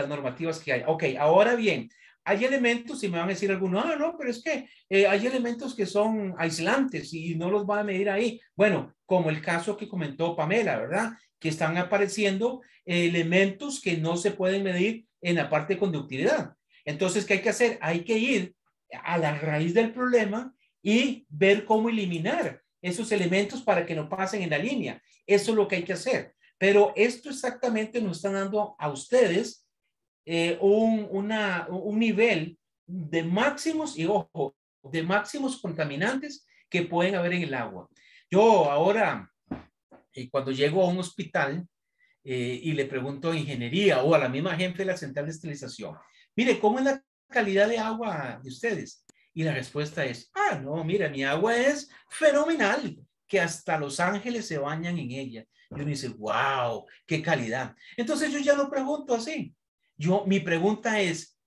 normativas que hay. Ok, ahora bien, hay elementos, y me van a decir algunos, no, pero es que hay elementos que son aislantes y no los van a medir ahí. Bueno, como el caso que comentó Pamela, ¿verdad? Que están apareciendo elementos que no se pueden medir en la parte de conductividad. Entonces, ¿qué hay que hacer? Hay que ir a la raíz del problema y ver cómo eliminar esos elementos para que no pasen en la línea. Eso es lo que hay que hacer. Pero esto exactamente nos está dando a ustedes un nivel de máximos, y ojo, de máximos contaminantes que pueden haber en el agua. Yo ahora, cuando llego a un hospital y le pregunto a ingeniería o a la misma gente de la central de esterilización, mire, ¿cómo es la calidad de agua de ustedes? Y la respuesta es, no, mira, mi agua es fenomenal, que hasta Los Ángeles se bañan en ella. Y uno dice, wow, qué calidad. Entonces yo ya no pregunto así. Mi pregunta es,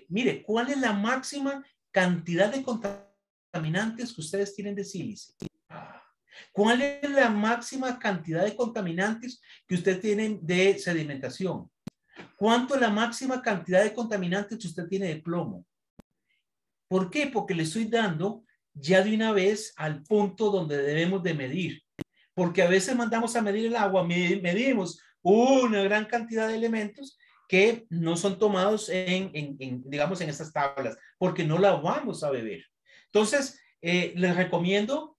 mire, ¿cuál es la máxima cantidad de contaminantes que ustedes tienen de sílice? ¿Cuál es la máxima cantidad de contaminantes que ustedes tienen de sedimentación? ¿Cuánto es la máxima cantidad de contaminantes que usted tiene de plomo? ¿Por qué? Porque le estoy dando ya de una vez al punto donde debemos de medir. Porque a veces mandamos a medir el agua, medimos una gran cantidad de elementos que no son tomados digamos, en estas tablas, porque no la vamos a beber. Entonces, les recomiendo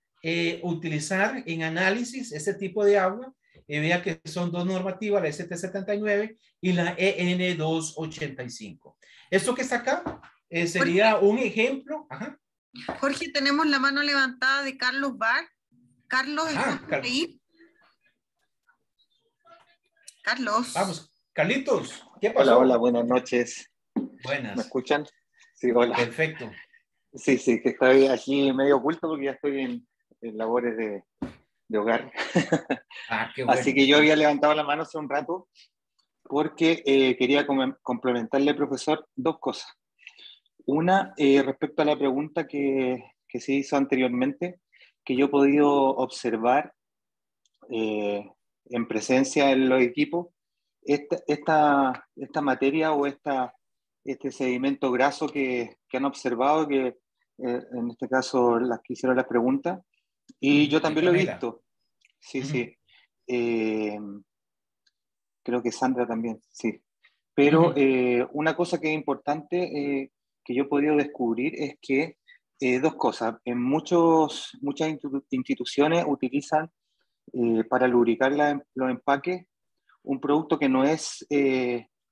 utilizar en análisis este tipo de agua. Vea que son dos normativas, la ST79 y la EN285. Esto que está acá sería Jorge, un ejemplo. Ajá. Jorge, tenemos la mano levantada de Carlos Bar. Carlos, ¿estás ahí? Carlos. Vamos, Carlitos, ¿qué pasó? Hola, hola, buenas noches. Buenas. ¿Me escuchan? Sí, hola. Perfecto. Sí, que estoy aquí medio oculto porque ya estoy en labores de hogar. Qué bueno. Así que yo había levantado la mano hace un rato porque quería complementarle, profesor, dos cosas. Una, respecto a la pregunta que se hizo anteriormente, que yo he podido observar en presencia en los equipos, esta materia o este sedimento graso que han observado, que en este caso las que hicieron las preguntas, y yo también lo he visto. Sí, sí. Creo que Sandra también, sí. Pero una cosa que es importante que yo he podido descubrir es que dos cosas. En muchas instituciones utilizan para lubricar los empaques un producto que no es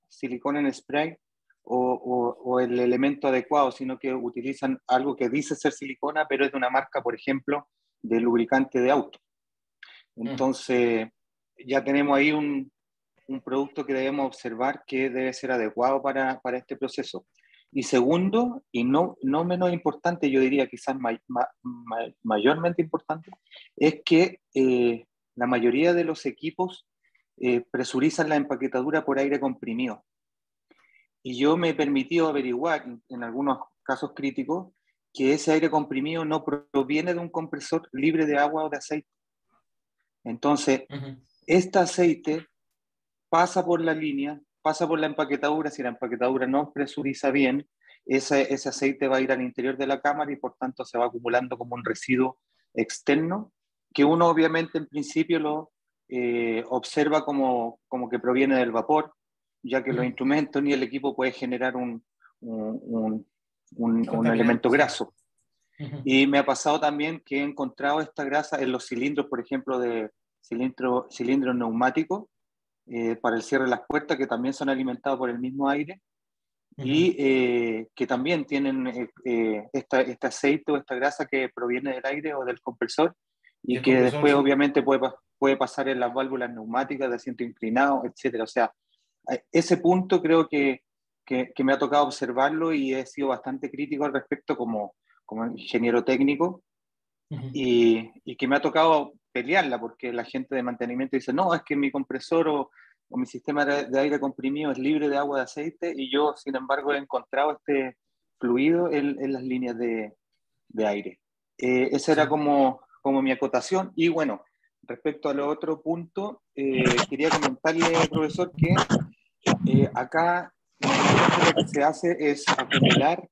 silicona en spray o el elemento adecuado, sino que utilizan algo que dice ser silicona, pero es de una marca, por ejemplo, de lubricante de auto. Entonces, ya tenemos ahí un producto que debemos observar que debe ser adecuado para este proceso. Y segundo, y no menos importante, yo diría quizás mayormente importante, es que la mayoría de los equipos presurizan la empaquetadura por aire comprimido. Y yo me he permitido averiguar, en algunos casos críticos, que ese aire comprimido no proviene de un compresor libre de agua o de aceite. Entonces, este aceite pasa por la línea, pasa por la empaquetadura. Si la empaquetadura no presuriza bien, ese aceite va a ir al interior de la cámara y por tanto se va acumulando como un residuo externo, que uno obviamente en principio lo observa como que proviene del vapor, ya que los instrumentos ni el equipo puede generar un elemento graso. Y me ha pasado también que he encontrado esta grasa en los cilindros, por ejemplo, de cilindros neumáticos para el cierre de las puertas, que también son alimentados por el mismo aire, y que también tienen este aceite o esta grasa que proviene del aire o del compresor, y que después sí, obviamente puede pasar en las válvulas neumáticas de asiento inclinado, etc. O sea, ese punto creo que me ha tocado observarlo y he sido bastante crítico al respecto como ingeniero técnico, y que me ha tocado pelearla, porque la gente de mantenimiento dice, no, es que mi compresor o mi sistema de aire comprimido es libre de agua de aceite, y yo, sin embargo, he encontrado este fluido en las líneas de aire. Esa era como mi acotación. Y bueno, respecto al otro punto, quería comentarle, profesor, que acá lo que se hace es acumular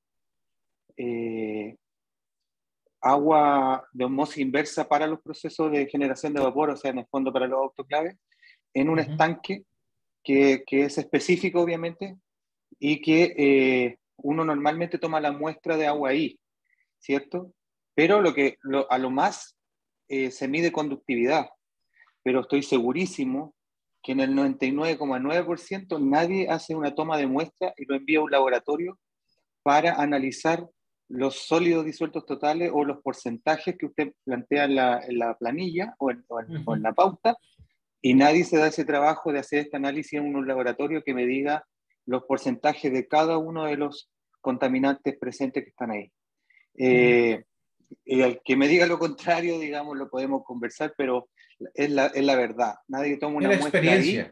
agua de osmosis inversa para los procesos de generación de vapor, o sea, en el fondo para los autoclaves, en un estanque que es específico, obviamente, y que uno normalmente toma la muestra de agua ahí, ¿cierto? Pero a lo más se mide conductividad, pero estoy segurísimo que en el 99,9% nadie hace una toma de muestra y lo envía a un laboratorio para analizar los sólidos disueltos totales o los porcentajes que usted plantea en la planilla o en la pauta, y nadie se da ese trabajo de hacer este análisis en un laboratorio que me diga los porcentajes de cada uno de los contaminantes presentes que están ahí. El que me diga lo contrario, digamos, lo podemos conversar, pero es la verdad. Nadie toma una muestra ahí.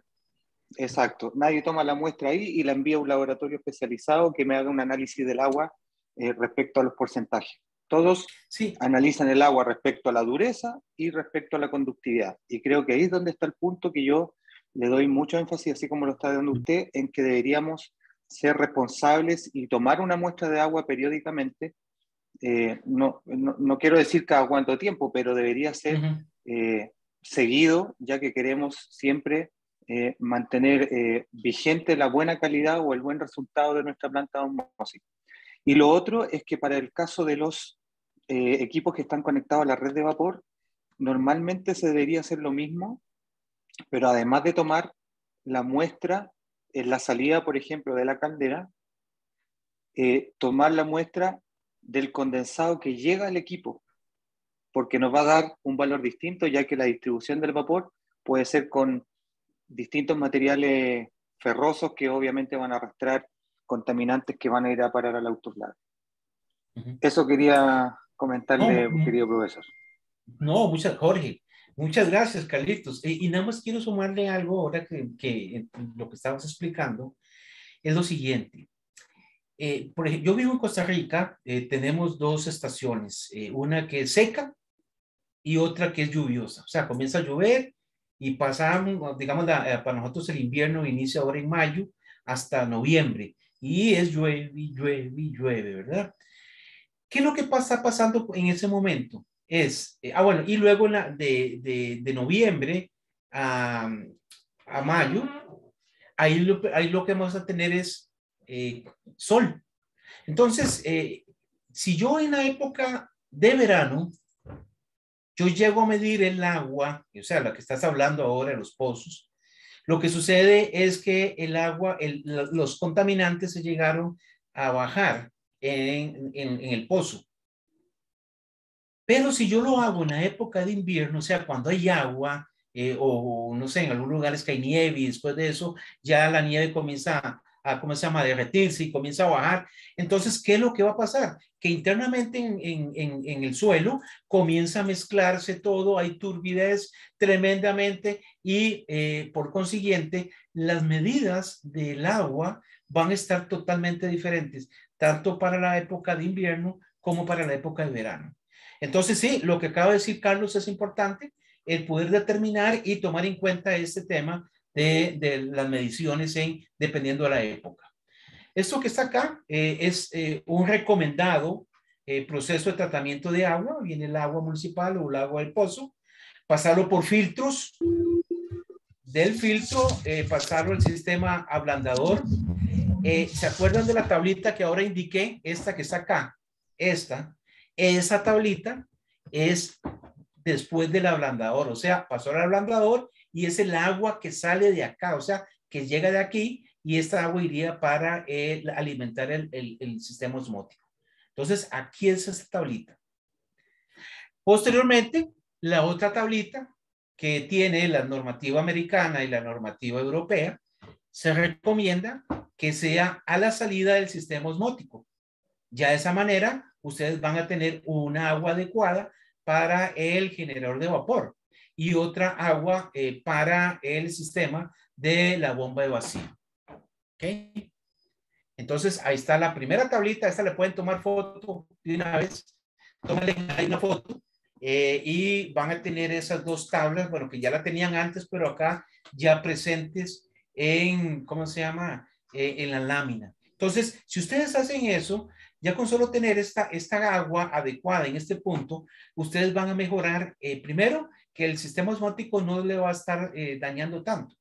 Exacto. Nadie toma la muestra ahí y la envía a un laboratorio especializado que me haga un análisis del agua respecto a los porcentajes. Todos analizan el agua respecto a la dureza y respecto a la conductividad. Y creo que ahí es donde está el punto que yo le doy mucho énfasis, así como lo está dando usted, en que deberíamos ser responsables y tomar una muestra de agua periódicamente. No quiero decir cada cuánto tiempo, pero debería ser seguido, ya que queremos siempre mantener vigente la buena calidad o el buen resultado de nuestra planta de osmosis. Y lo otro es que para el caso de los equipos que están conectados a la red de vapor, normalmente se debería hacer lo mismo, pero además de tomar la muestra en la salida, por ejemplo, de la caldera, tomar la muestra del condensado que llega al equipo, porque nos va a dar un valor distinto, ya que la distribución del vapor puede ser con distintos materiales ferrosos que obviamente van a arrastrar contaminantes que van a ir a parar al autoclave. Eso quería comentarle, querido profesor. No, Jorge, muchas gracias, Carlitos. Y nada más quiero sumarle algo ahora que lo que estabas explicando es lo siguiente. Por ejemplo, yo vivo en Costa Rica, tenemos dos estaciones, una que es seca y otra que es lluviosa. O sea, comienza a llover y pasamos, digamos, para nosotros el invierno inicia ahora en mayo hasta noviembre y es llueve y llueve y llueve, ¿verdad? ¿Qué es lo que está pasando en ese momento? Bueno, y luego de noviembre a mayo, ahí lo que vamos a tener es sol. Entonces, si yo en la época de verano, yo llego a medir el agua, o sea, la que estás hablando ahora, los pozos, lo que sucede es que el agua, los contaminantes se llegaron a bajar en el pozo. Pero si yo lo hago en la época de invierno, o sea, cuando hay agua, o no sé, en algunos lugares que hay nieve y después de eso ya la nieve comienza ¿cómo se llama?, derretirse y comienza a bajar. Entonces, ¿qué es lo que va a pasar? Que internamente en el suelo comienza a mezclarse todo, hay turbidez tremendamente y por consiguiente las medidas del agua van a estar totalmente diferentes, tanto para la época de invierno como para la época de verano. Entonces, sí, lo que acaba de decir Carlos es importante, el poder determinar y tomar en cuenta este tema de las mediciones dependiendo de la época. Esto que está acá es un recomendado proceso de tratamiento de agua. Viene el agua municipal o el agua del pozo, pasarlo por filtros, del filtro pasarlo al sistema ablandador. ¿Se acuerdan de la tablita que ahora indiqué? Esta que está acá, esa tablita es después del ablandador, o sea, pasó al ablandador y es el agua que sale de acá, o sea, que llega de aquí y esta agua iría para alimentar el sistema osmótico. Entonces, aquí es esta tablita. Posteriormente, la otra tablita que tiene la normativa americana y la normativa europea, se recomienda que sea a la salida del sistema osmótico. Ya de esa manera, ustedes van a tener una agua adecuada para el generador de vapor y otra agua para el sistema de la bomba de vacío. ¿Ok? Entonces, ahí está la primera tablita. Esta le pueden tomar foto de una vez. Tómenle ahí una foto y van a tener esas dos tablas, bueno, que ya la tenían antes, pero acá ya presentes en, ¿cómo se llama? En la lámina. Entonces, si ustedes hacen eso, ya con solo tener esta agua adecuada en este punto, ustedes van a mejorar, primero, que el sistema osmótico no le va a estar dañando tanto.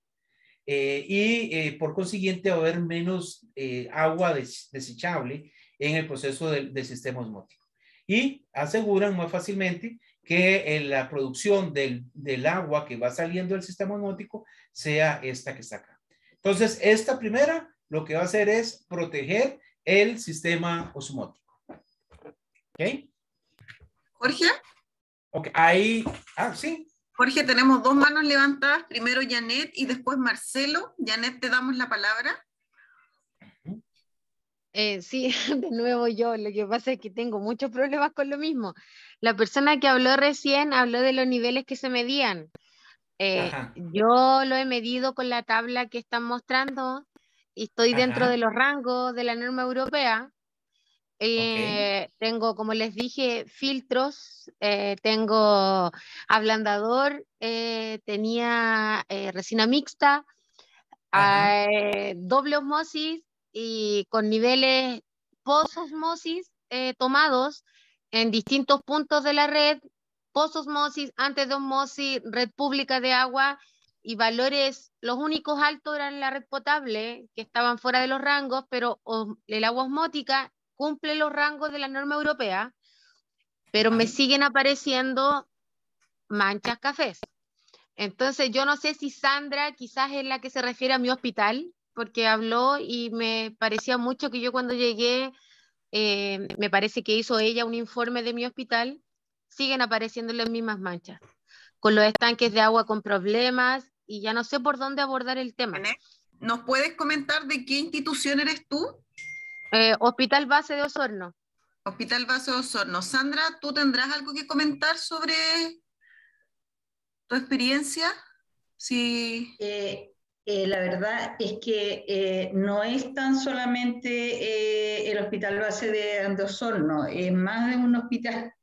Por consiguiente va a haber menos agua desechable en el proceso del sistema osmótico. Y aseguran más fácilmente que la producción del agua que va saliendo del sistema osmótico sea esta que está acá. Entonces, esta primera lo que va a hacer es proteger el sistema osmótico. ¿Ok? Jorge. Ok, ahí, sí. Jorge, tenemos dos manos levantadas, primero Janet y después Marcelo. Janet, te damos la palabra. Sí, de nuevo yo, lo que pasa es que tengo muchos problemas con lo mismo. La persona que habló recién habló de los niveles que se medían. Yo lo he medido con la tabla que están mostrando y estoy dentro de los rangos de la norma europea. Tengo, como les dije, filtros, tengo ablandador, tenía resina mixta, doble osmosis y con niveles post-osmosis tomados en distintos puntos de la red, post-osmosis, antes de osmosis, red pública de agua, y valores, los únicos altos eran la red potable, que estaban fuera de los rangos, pero el agua osmótica cumple los rangos de la norma europea, pero me siguen apareciendo manchas cafés. Entonces yo no sé si Sandra quizás es la que se refiere a mi hospital, porque habló y me parecía mucho que yo cuando llegué, me parece que hizo ella un informe de mi hospital, siguen apareciendo las mismas manchas, con los estanques de agua con problemas, y ya no sé por dónde abordar el tema. ¿Nos puedes comentar de qué institución eres tú? Hospital Base de Osorno. Hospital Base de Osorno. Sandra, ¿tú tendrás algo que comentar sobre tu experiencia? Sí. La verdad es que no es tan solamente el Hospital Base de Osorno, es más de un hospital.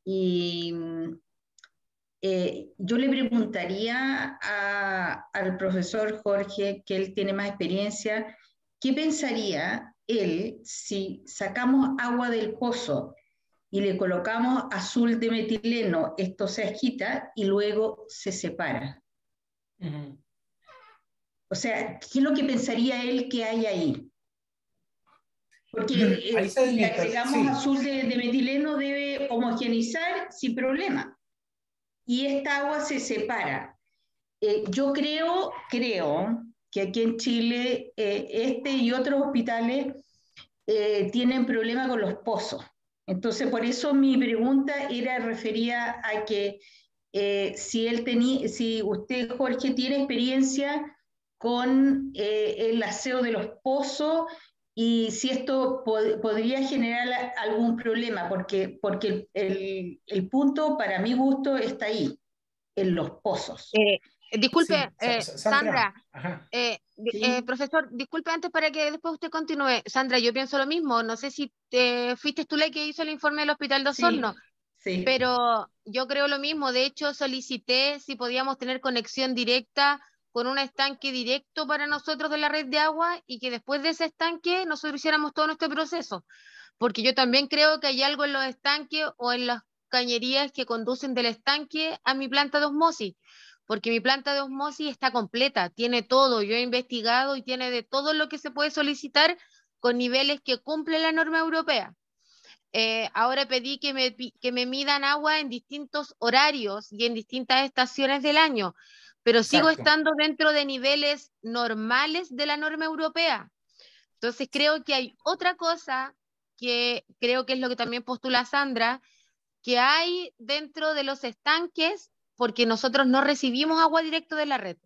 Y yo le preguntaría al profesor Jorge, que él tiene más experiencia, ¿qué pensaría él si sacamos agua del pozo y le colocamos azul de metileno? Esto se agita y luego se separa. O sea, ¿qué es lo que pensaría él que hay ahí? Porque si le agregamos azul de metileno debe homogeneizar sin problema. Y esta agua se separa. Yo creo que aquí en Chile este y otros hospitales tienen problema con los pozos. Entonces, por eso mi pregunta era referida a que si usted, Jorge, tiene experiencia con el aseo de los pozos y si esto podría generar algún problema, porque el punto para mi gusto está ahí, en los pozos. Disculpe, Sí, Sandra, ¿Sí? profesor, disculpe antes para que después usted continúe. Sandra, yo pienso lo mismo, no sé si fuiste tú la que hizo el informe del Hospital de Osorno, Sí. pero yo creo lo mismo. De hecho, solicité si podíamos tener conexión directa con un estanque directo para nosotros de la red de agua y que después de ese estanque nosotros hiciéramos todo nuestro proceso, porque yo también creo que hay algo en los estanques o en las cañerías que conducen del estanque a mi planta de osmosis, porque mi planta de osmosis está completa, tiene todo, yo he investigado y tiene de todo lo que se puede solicitar con niveles que cumplen la norma europea. Ahora pedí que me midan agua en distintos horarios y en distintas estaciones del año, pero sigo Exacto. estando dentro de niveles normales de la norma europea. Entonces creo que hay otra cosa que creo que es lo que también postula Sandra, que hay dentro de los estanques, porque nosotros no recibimos agua directa de la red.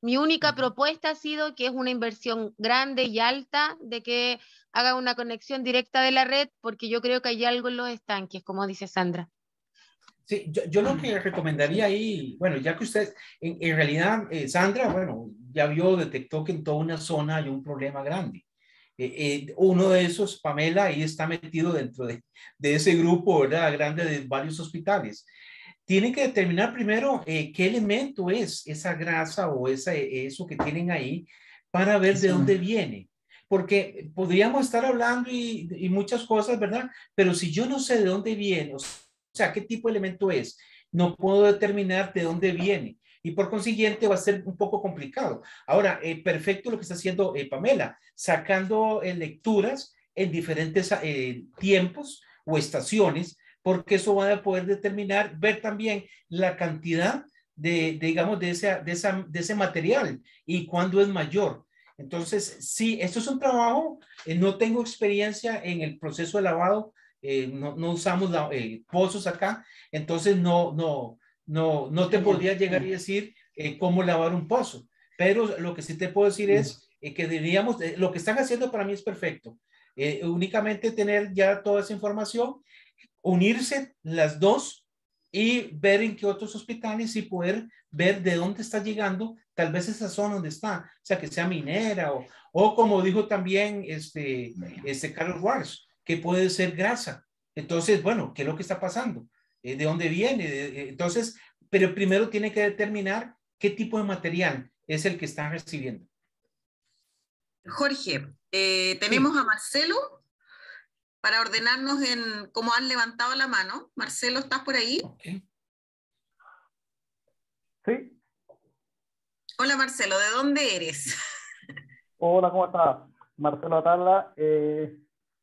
Mi única propuesta ha sido que es una inversión grande y alta de que haga una conexión directa de la red, porque yo creo que hay algo en los estanques, como dice Sandra. Sí, yo lo que recomendaría ahí, bueno, ya que usted, en realidad, Sandra, bueno, ya vio, detectó que en toda una zona hay un problema grande. Uno de esos, Pamela, ahí está metido dentro de ese grupo, ¿verdad? Grande de varios hospitales. Tienen que determinar primero qué elemento es esa grasa o eso que tienen ahí para ver de dónde viene. Porque podríamos estar hablando y muchas cosas, ¿verdad? Pero si yo no sé de dónde viene, o sea, qué tipo de elemento es, no puedo determinar de dónde viene. Y por consiguiente va a ser un poco complicado. Ahora, perfecto lo que está haciendo Pamela, sacando lecturas en diferentes tiempos o estaciones, porque eso va a poder determinar, ver también la cantidad digamos, de ese material y cuándo es mayor. Entonces, sí, esto es un trabajo, no tengo experiencia en el proceso de lavado, no usamos pozos acá, entonces no te podría llegar y decir cómo lavar un pozo, pero lo que sí te puedo decir es que deberíamos, lo que están haciendo para mí es perfecto, únicamente tener ya toda esa información, unirse las dos y ver en qué otros hospitales y poder ver de dónde está llegando tal vez esa zona donde está, o sea, que sea minera o como dijo también Carlos Wars, que puede ser grasa. Entonces, bueno, ¿qué es lo que está pasando? ¿De dónde viene? Entonces, pero primero tiene que determinar qué tipo de material es el que están recibiendo. Jorge, tenemos a Marcelo para ordenarnos en cómo han levantado la mano. Marcelo, ¿estás por ahí? Okay. Sí. Hola Marcelo, ¿de dónde eres? Hola, ¿cómo estás? Marcelo Atala.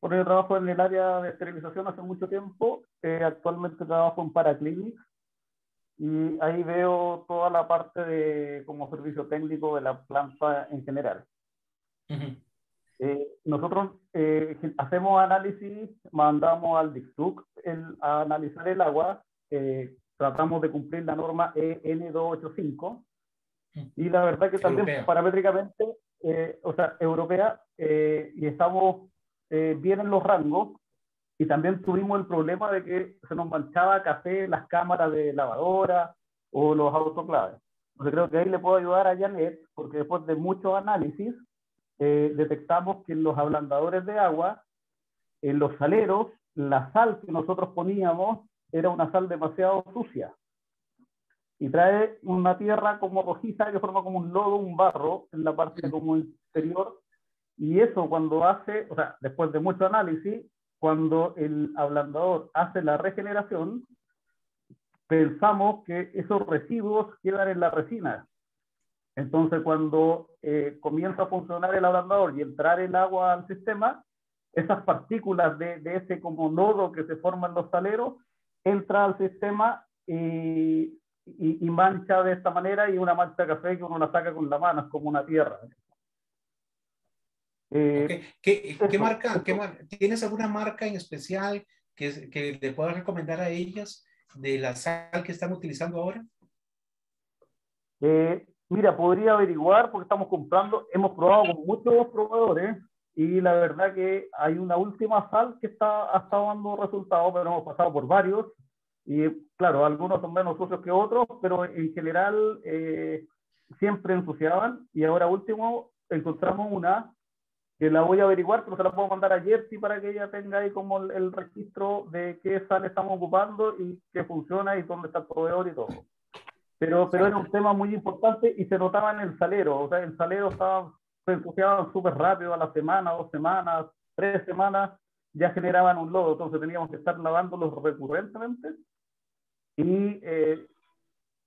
Por el trabajo en el área de esterilización hace mucho tiempo. Actualmente trabajo en Paraclinics y ahí veo toda la parte de como servicio técnico de la planta en general. Nosotros hacemos análisis, mandamos al DICTUC a analizar el agua, tratamos de cumplir la norma EN285 y la verdad que también europea. Paramétricamente, o sea, europea, y estamos bien en los rangos, y también tuvimos el problema de que se nos manchaba café las cámaras de lavadora o los autoclaves. Entonces creo que ahí le puedo ayudar a Janet, porque después de muchos análisis, detectamos que en los ablandadores de agua, en los saleros, la sal que nosotros poníamos era una sal demasiado sucia. Y trae una tierra como rojiza que forma como un lodo, un barro en la parte como interior. Y eso cuando hace, o sea, después de mucho análisis, cuando el ablandador hace la regeneración, pensamos que esos residuos quedan en la resina. Entonces, cuando comienza a funcionar el ablandador y entrar el agua al sistema, esas partículas de ese como nodo que se forman los saleros, entra al sistema y mancha de esta manera, y una mancha de café que uno la saca con la mano, es como una tierra. Okay. ¿Qué marca? ¿Tienes alguna marca en especial que le puedas recomendar a ellas de la sal que están utilizando ahora? Mira, podría averiguar porque estamos comprando, hemos probado con muchos proveedores y la verdad que hay una última sal que ha estado dando resultados, pero hemos pasado por varios y claro, algunos son menos sucios que otros, pero en general siempre ensuciaban y ahora último encontramos una que la voy a averiguar, pero se la puedo mandar a Jersey para que ella tenga ahí como el registro de qué sal estamos ocupando y qué funciona y dónde está el proveedor y todo. Pero era un tema muy importante y se notaba en el salero. O sea, el salero se ensuciaban súper rápido, a la semana, 2 semanas, 3 semanas, ya generaban un lodo. Entonces teníamos que estar lavándolos recurrentemente y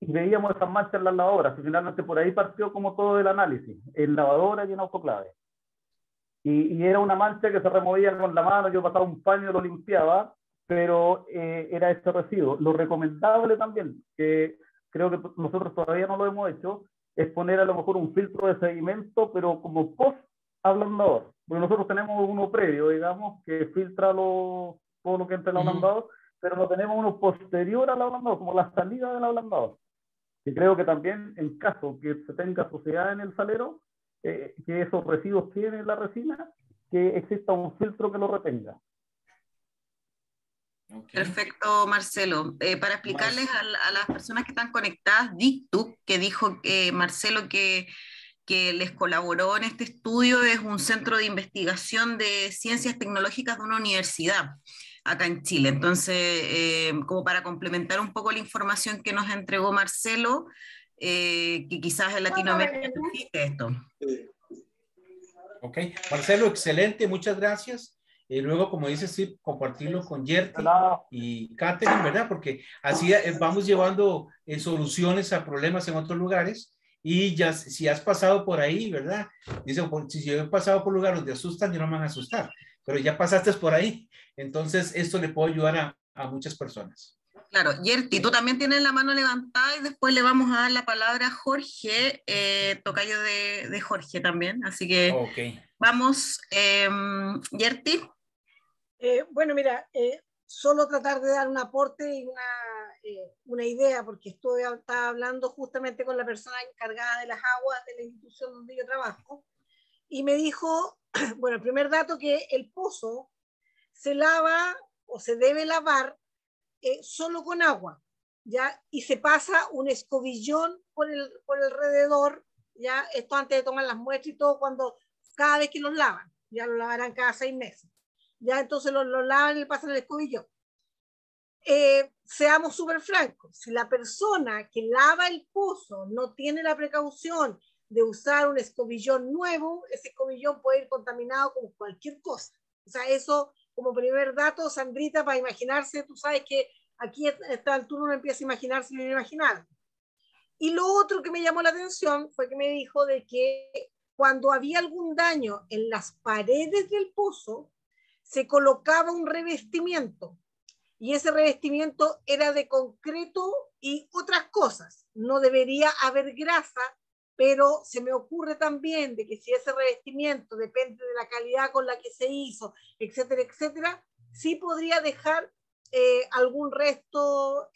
veíamos esas manchas en las lavadoras. Y finalmente por ahí partió como todo el análisis, en lavadora y en autoclave. Y era una mancha que se removía con la mano, yo pasaba un paño y lo limpiaba, pero era este residuo. Lo recomendable también, que creo que nosotros todavía no lo hemos hecho, es poner a lo mejor un filtro de sedimento, pero como post-ablandador. Porque nosotros tenemos uno previo, digamos, que filtra todo lo que entra en el ablandador, pero no tenemos uno posterior al ablandador, como la salida del ablandador. Y creo que también, en caso que se tenga suciedad en el salero, que esos residuos tienen la resina, que exista un filtro que lo retenga. Okay. Perfecto, Marcelo. Para explicarles a las personas que están conectadas, Dictu, que dijo Marcelo que les colaboró en este estudio, es un centro de investigación de ciencias tecnológicas de una universidad acá en Chile. Entonces, como para complementar un poco la información que nos entregó Marcelo, que quizás en Latinoamérica existe esto. Ok, Marcelo, excelente, muchas gracias. Luego, como dices, sí, compartirlo con Yerti y Katherine, ¿verdad? Porque así vamos llevando soluciones a problemas en otros lugares. Y ya, si has pasado por ahí, ¿verdad? Dice, si yo he pasado por lugares donde asustan, yo no me van a asustar. Pero ya pasaste por ahí. Entonces, esto le puede ayudar a muchas personas. Claro, Yerti, tú también tienes la mano levantada y después le vamos a dar la palabra a Jorge, tocayo de Jorge también. Así que vamos, Yerti. Bueno, mira, solo tratar de dar un aporte y una idea, porque estaba hablando justamente con la persona encargada de las aguas de la institución donde yo trabajo, y me dijo, bueno, el primer dato, que el pozo se lava o se debe lavar solo con agua, ¿ya? Y se pasa un escobillón por el alrededor, ¿ya? Esto antes de tomar las muestras y todo, cada vez que los lavan, ya lo lavarán cada 6 meses. Ya entonces lo lavan y le pasan el escobillón. Seamos súper francos, si la persona que lava el pozo no tiene la precaución de usar un escobillón nuevo, ese escobillón puede ir contaminado con cualquier cosa. O sea, eso como primer dato, Sandrita, para imaginarse, tú sabes que aquí a esta altura uno empieza a imaginarse lo inimaginable. Y lo otro que me llamó la atención fue que me dijo de que cuando había algún daño en las paredes del pozo, se colocaba un revestimiento, y ese revestimiento era de concreto y otras cosas. No debería haber grasa, pero se me ocurre también de que si ese revestimiento depende de la calidad con la que se hizo, etcétera, etcétera, sí podría dejar algún resto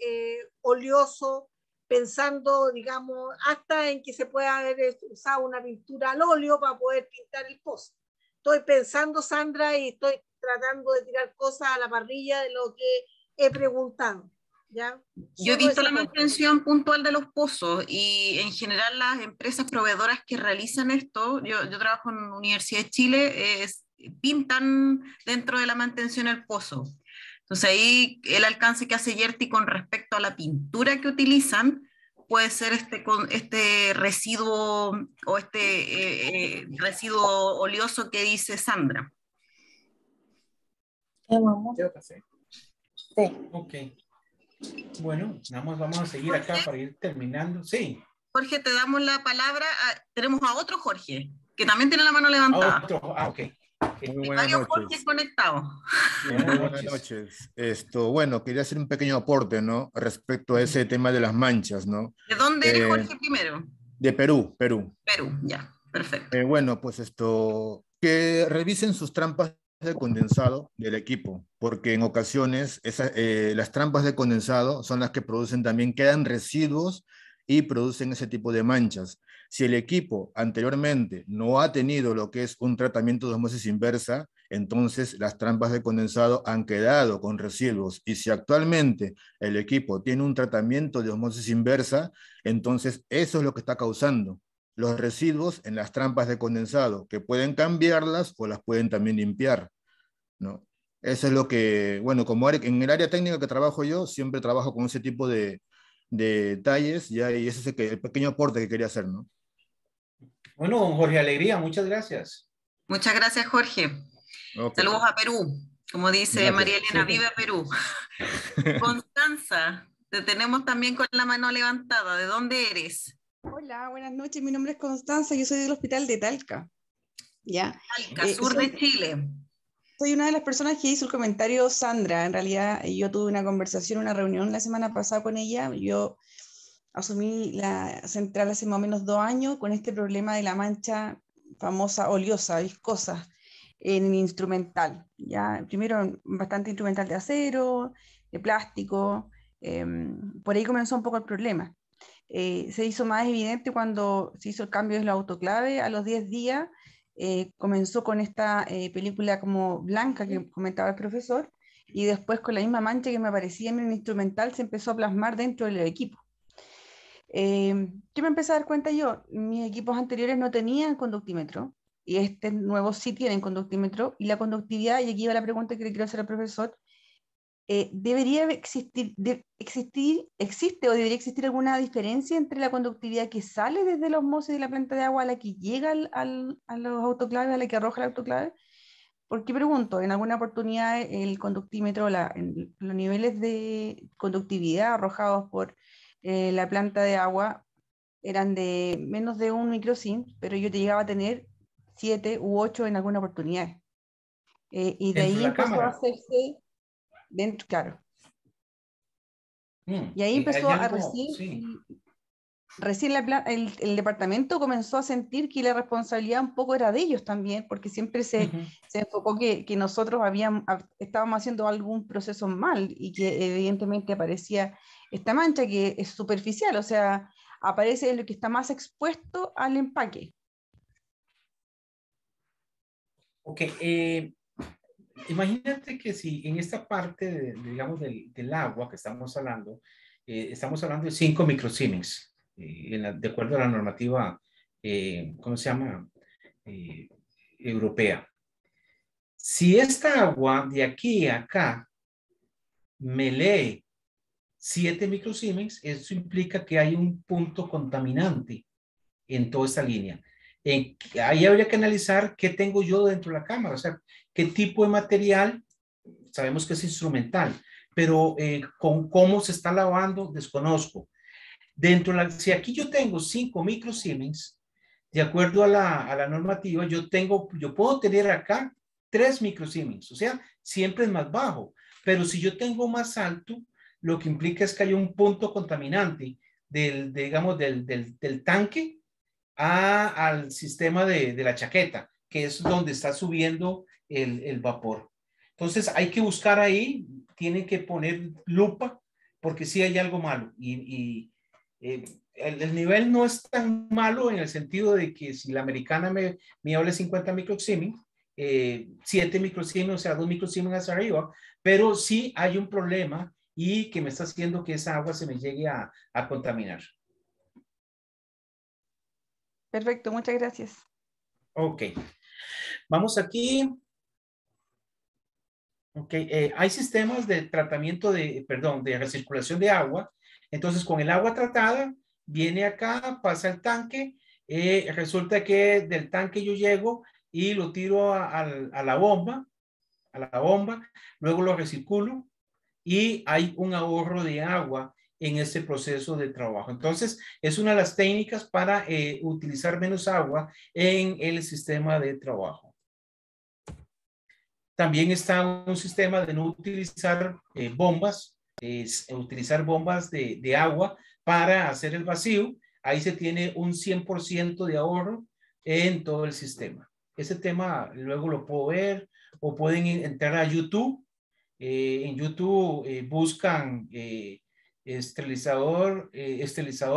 oleoso, pensando, digamos, hasta en que se pueda haber usado una pintura al óleo para poder pintar el pozo. Estoy pensando, Sandra, y estoy tratando de tirar cosas a la parrilla de lo que he preguntado. ¿Ya? Yo he visto la mantención puntual de los pozos y en general las empresas proveedoras que realizan esto, yo trabajo en la Universidad de Chile, pintan dentro de la mantención el pozo. Entonces ahí el alcance que hace Yerti con respecto a la pintura que utilizan puede ser este residuo o residuo oleoso que dice Sandra. Sí. Ok. Bueno, nada más vamos a seguir acá para ir terminando. Sí. Jorge, te damos la palabra. Tenemos a otro Jorge, que también tiene la mano levantada. Ok. Muy buenas noches. Jorge conectados. Muy buenas noches. Bueno, quería hacer un pequeño aporte, ¿no? Respecto a ese tema de las manchas, ¿no? ¿De dónde eres, Jorge, primero? De Perú. Perú, ya, perfecto. Bueno, pues que revisen sus trampas de condensado del equipo, porque en ocasiones las trampas de condensado son las que producen también, quedan residuos y producen ese tipo de manchas. Si el equipo anteriormente no ha tenido lo que es un tratamiento de osmosis inversa, entonces las trampas de condensado han quedado con residuos. Y si actualmente el equipo tiene un tratamiento de osmosis inversa, entonces eso es lo que está causando los residuos en las trampas de condensado, que pueden cambiarlas o las pueden también limpiar, ¿no? Eso es lo que, bueno, como en el área técnica que trabajo yo, siempre trabajo con ese tipo de detalles, ya, y ese es el pequeño aporte que quería hacer, ¿no? Bueno, don Jorge Alegría, muchas gracias. Muchas gracias, Jorge. Okay. Saludos a Perú. Como dice Gracias. María Elena, Sí. vive Perú. Constanza, te tenemos también con la mano levantada. ¿De dónde eres? Hola, buenas noches. Mi nombre es Constanza. Yo soy del hospital de Talca. ¿Ya? Talca, sur de Chile. Soy una de las personas que hizo el comentario Sandra. En realidad, yo tuve una conversación, una reunión la semana pasada con ella. Yo asumí la central hace más o menos 2 años con este problema de la mancha famosa oleosa, viscosa, en mi instrumental. ¿Ya? Primero, bastante instrumental de acero, de plástico. Por ahí comenzó un poco el problema. Se hizo más evidente cuando se hizo el cambio de la autoclave. A los 10 días comenzó con esta película como blanca que comentaba el profesor, y después con la misma mancha que me aparecía en el instrumental se empezó a plasmar dentro del equipo. ¿Qué me empecé a dar cuenta yo? Mis equipos anteriores no tenían conductímetro y este nuevo sí tienen conductímetro, y la conductividad, y aquí va la pregunta que le quiero hacer al profesor, ¿debería existe o debería existir alguna diferencia entre la conductividad que sale desde la osmosis de la planta de agua a la que llega a los autoclaves, a la que arroja el autoclave? Porque pregunto, en alguna oportunidad el conductímetro, los niveles de conductividad arrojados por la planta de agua eran de menos de 1 microsieverts, pero yo te llegaba a tener 7 u 8 en alguna oportunidad. Y de ahí empezó a hacerse dentro, claro. Y ahí empezó a recién el departamento comenzó a sentir que la responsabilidad un poco era de ellos también, porque siempre se enfocó que nosotros estábamos haciendo algún proceso mal, y que evidentemente aparecía esta mancha que es superficial, o sea, aparece lo que está más expuesto al empaque. Ok, imagínate que si en esta parte, digamos, del agua que estamos hablando de 5 microsiemens, de acuerdo a la normativa, ¿cómo se llama? Europea. Si esta agua de aquí a acá me lee 7 microsiemens, eso implica que hay un punto contaminante en toda esta línea. Ahí habría que analizar qué tengo yo dentro de la cámara, o sea, qué tipo de material. Sabemos que es instrumental, pero con cómo se está lavando, desconozco. Si aquí yo tengo 5 microsiemens, de acuerdo a la normativa, yo puedo tener acá 3 microsiemens, o sea, siempre es más bajo, pero si yo tengo más alto, lo que implica es que hay un punto contaminante digamos, del tanque al sistema de la chaqueta, que es donde está subiendo el vapor. Entonces hay que buscar ahí, tienen que poner lupa, porque sí hay algo malo. El nivel no es tan malo en el sentido de que si la americana me habla 50 microsiemens, 7 microsiemens, o sea, 2 microsiemens hacia arriba, pero sí hay un problema y que me está haciendo que esa agua se me llegue a contaminar. Perfecto, muchas gracias. Ok, vamos aquí. Ok, hay sistemas de tratamiento de recirculación de agua. Entonces, con el agua tratada, viene acá, pasa al tanque. Resulta que del tanque yo llego y lo tiro a la bomba, luego lo recirculo y hay un ahorro de agua en este proceso de trabajo. Entonces, es una de las técnicas para utilizar menos agua en el sistema de trabajo. También está un sistema de no utilizar bombas, utilizar bombas de agua para hacer el vacío. Ahí se tiene un 100% de ahorro en todo el sistema. Ese tema luego lo puedo ver, o pueden entrar a YouTube. En YouTube buscan esterilizador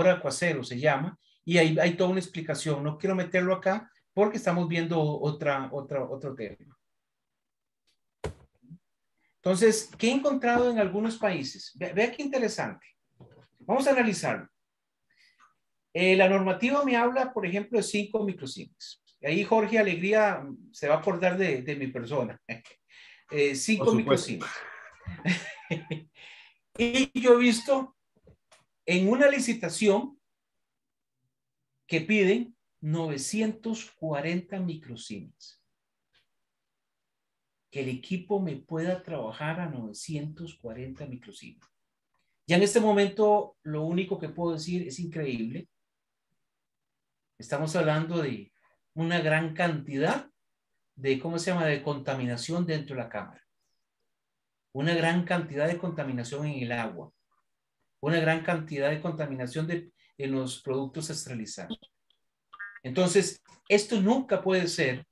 acuacero se llama, y hay toda una explicación. No quiero meterlo acá porque estamos viendo otro tema. Entonces, ¿qué he encontrado en algunos países? Vea qué interesante. Vamos a analizarlo. La normativa me habla, por ejemplo, de 5 microsiemens. Ahí Jorge Alegría se va a acordar de mi persona. 5 microsiemens. Y yo he visto en una licitación que piden 940 microsiemens. Que el equipo me pueda trabajar a 940 microsiemens. Ya en este momento, lo único que puedo decir es increíble. Estamos hablando de una gran cantidad de, ¿cómo se llama?, de contaminación dentro de la cámara. Una gran cantidad de contaminación en el agua. Una gran cantidad de contaminación en los productos esterilizados. Entonces, esto nunca puede ser.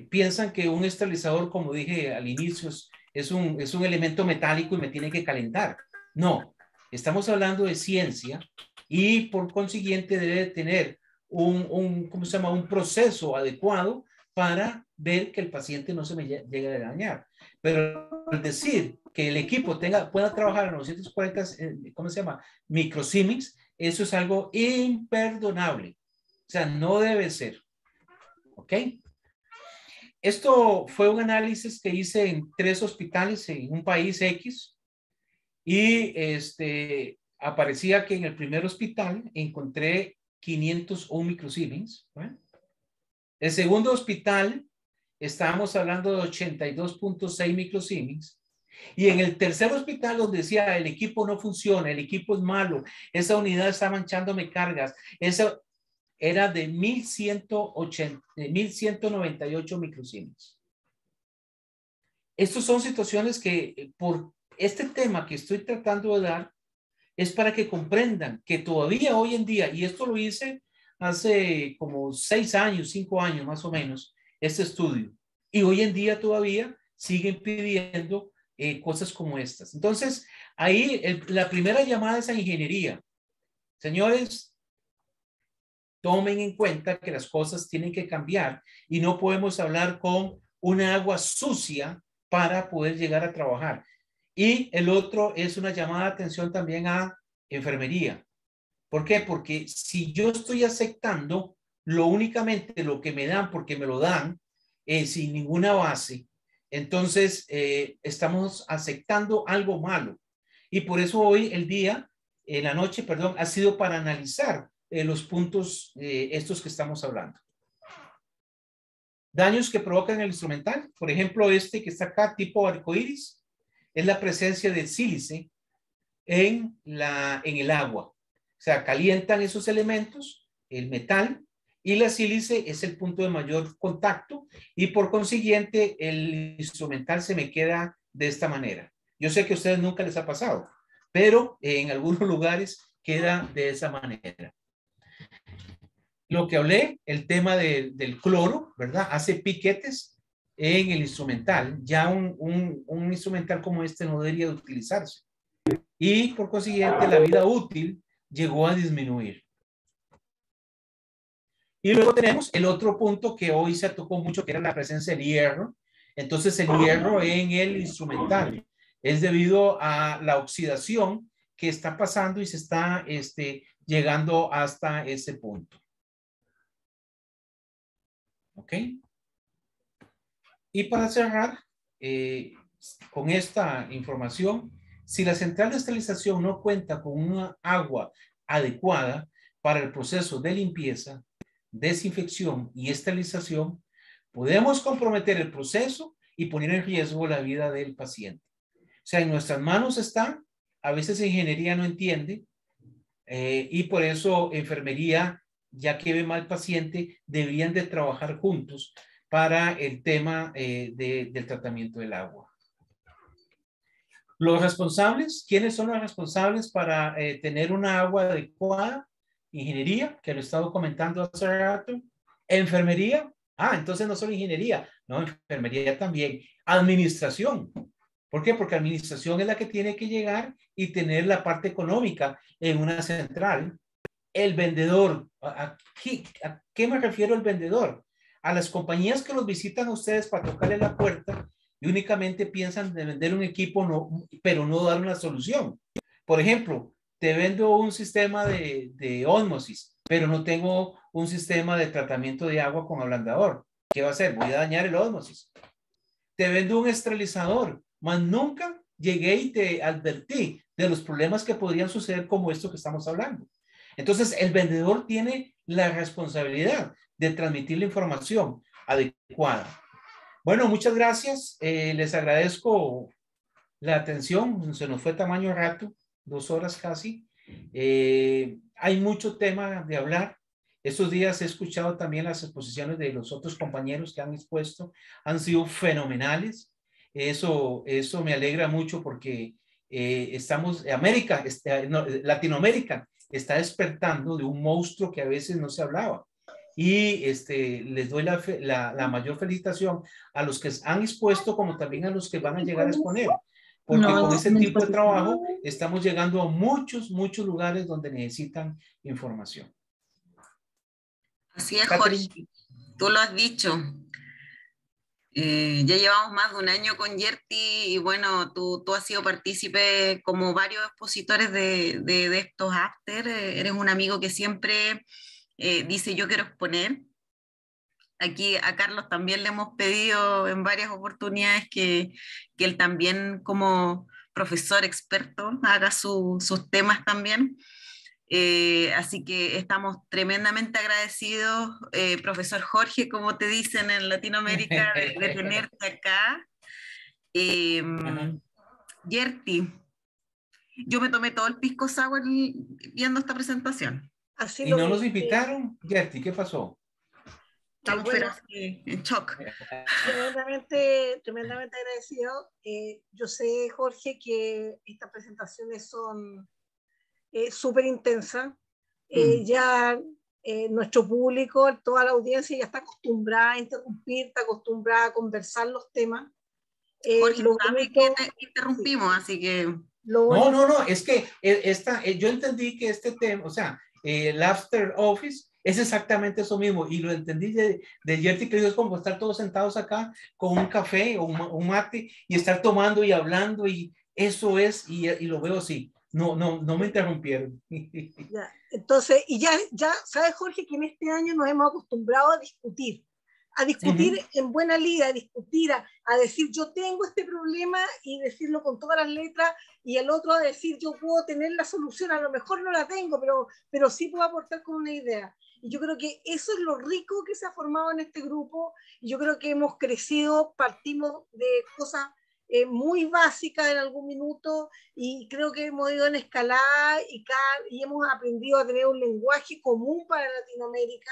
Piensan que un esterilizador, como dije al inicio, es un elemento metálico y me tiene que calentar. No, estamos hablando de ciencia y por consiguiente debe tener ¿cómo se llama?, un proceso adecuado para ver que el paciente no se me llegue a dañar. Pero al decir que el equipo pueda trabajar a 940, ¿cómo se llama?, microsiemens, eso es algo imperdonable. O sea, no debe ser. ¿Ok? Esto fue un análisis que hice en 3 hospitales en un país X y aparecía que en el primer hospital encontré 501 microsiemens. ¿Bueno? El segundo hospital estábamos hablando de 82.6 microsiemens. Y en el tercer hospital donde decía el equipo no funciona, el equipo es malo, esa unidad está manchándome cargas, esa era de 1198 microsiemens. Estas son situaciones que por este tema que estoy tratando de dar es para que comprendan que todavía hoy en día, y esto lo hice hace como 6 años, 5 años más o menos, este estudio, y hoy en día todavía siguen pidiendo cosas como estas. Entonces, ahí la primera llamada es a ingeniería. Señores, tomen en cuenta que las cosas tienen que cambiar y no podemos hablar con una agua sucia para poder llegar a trabajar. Y el otro es una llamada de atención también a enfermería. ¿Por qué? Porque si yo estoy aceptando únicamente lo que me dan porque me lo dan sin ninguna base, entonces estamos aceptando algo malo. Y por eso hoy la noche, ha sido para analizar los puntos estos que estamos hablando. Daños que provocan el instrumental, por ejemplo, este que está acá, tipo arcoíris, es la presencia del sílice en el agua. O sea, calientan esos elementos, el metal, y la sílice es el punto de mayor contacto y por consiguiente el instrumental se me queda de esta manera. Yo sé que a ustedes nunca les ha pasado, pero en algunos lugares queda de esa manera. Lo que hablé, el tema del cloro, ¿verdad? Hace piquetes en el instrumental. Ya un instrumental como este no debería de utilizarse. Y por consiguiente la vida útil llegó a disminuir. Y luego tenemos el otro punto que hoy se tocó mucho, que era la presencia del hierro. Entonces el hierro en el instrumental es debido a la oxidación que está pasando y se está llegando hasta ese punto. ¿Ok? Y para cerrar con esta información, si la central de esterilización no cuenta con una agua adecuada para el proceso de limpieza, desinfección y esterilización, podemos comprometer el proceso y poner en riesgo la vida del paciente. O sea, en nuestras manos está, a veces ingeniería no entiende y por eso enfermería, ya que ve mal paciente, deberían de trabajar juntos para el tema del tratamiento del agua. Los responsables, ¿quiénes son los responsables para tener una agua adecuada? Ingeniería, que lo he estado comentando hace rato. Enfermería, entonces no solo ingeniería, no, enfermería también. Administración, ¿Por qué? Porque la administración es la que tiene que llegar y tener la parte económica en una central. El vendedor, ¿a qué me refiero el vendedor? A las compañías que los visitan a ustedes para tocarle la puerta y únicamente piensan de vender un equipo, pero no dar una solución. Por ejemplo, te vendo un sistema de ósmosis, pero no tengo un sistema de tratamiento de agua con ablandador. ¿Qué va a hacer? Voy a dañar el ósmosis. Te vendo un esterilizador, mas nunca llegué y te advertí de los problemas que podrían suceder como esto que estamos hablando. Entonces, el vendedor tiene la responsabilidad de transmitir la información adecuada. Bueno, muchas gracias. Les agradezco la atención. Se nos fue tamaño rato, 2 horas casi. Hay mucho tema de hablar. Estos días he escuchado también las exposiciones de los otros compañeros que han expuesto. Han sido fenomenales. Eso me alegra mucho porque Latinoamérica está despertando de un monstruo que a veces no se hablaba. Y les doy la mayor felicitación a los que han expuesto como también a los que van a llegar a exponer. Porque con ese tipo de trabajo estamos llegando a muchos lugares donde necesitan información. Así es, Jorge. Tú lo has dicho. Ya llevamos más de un año con Yerti y bueno, tú has sido partícipe como varios expositores de estos after. Eres un amigo que siempre dice yo quiero exponer. Aquí a Carlos también le hemos pedido en varias oportunidades que él también como profesor experto haga sus temas también. Así que estamos tremendamente agradecidos, profesor Jorge, como te dicen en Latinoamérica, de tenerte acá. Yerti, yo me tomé todo el pisco sour viendo esta presentación. Así ¿Y no nos invitaron? Yerti, ¿qué pasó? Estamos pero en shock. Tremendamente agradecido. Yo sé, Jorge, que estas presentaciones son súper intensa. Ya nuestro público, toda la audiencia ya está acostumbrada a interrumpir, está acostumbrada a conversar los temas. Jorge, sabe que te interrumpimos, sí. Así que... No, es que yo entendí que este tema, o sea, el After Office es exactamente eso mismo, y lo entendí de Yerti, que es como estar todos sentados acá con un café o un mate y estar tomando y hablando, y eso es, y lo veo así. No me interrumpieron. Ya, entonces, y ya sabes, Jorge, que en este año nos hemos acostumbrado a discutir en buena lida, a decir yo tengo este problema y decirlo con todas las letras, y el otro a decir yo puedo tener la solución, a lo mejor no la tengo, pero sí puedo aportar con una idea. Y yo creo que eso es lo rico que se ha formado en este grupo, y yo creo que hemos crecido, partimos de cosas muy básicas en algún minuto, y creo que hemos ido en escalada y hemos aprendido a tener un lenguaje común para Latinoamérica,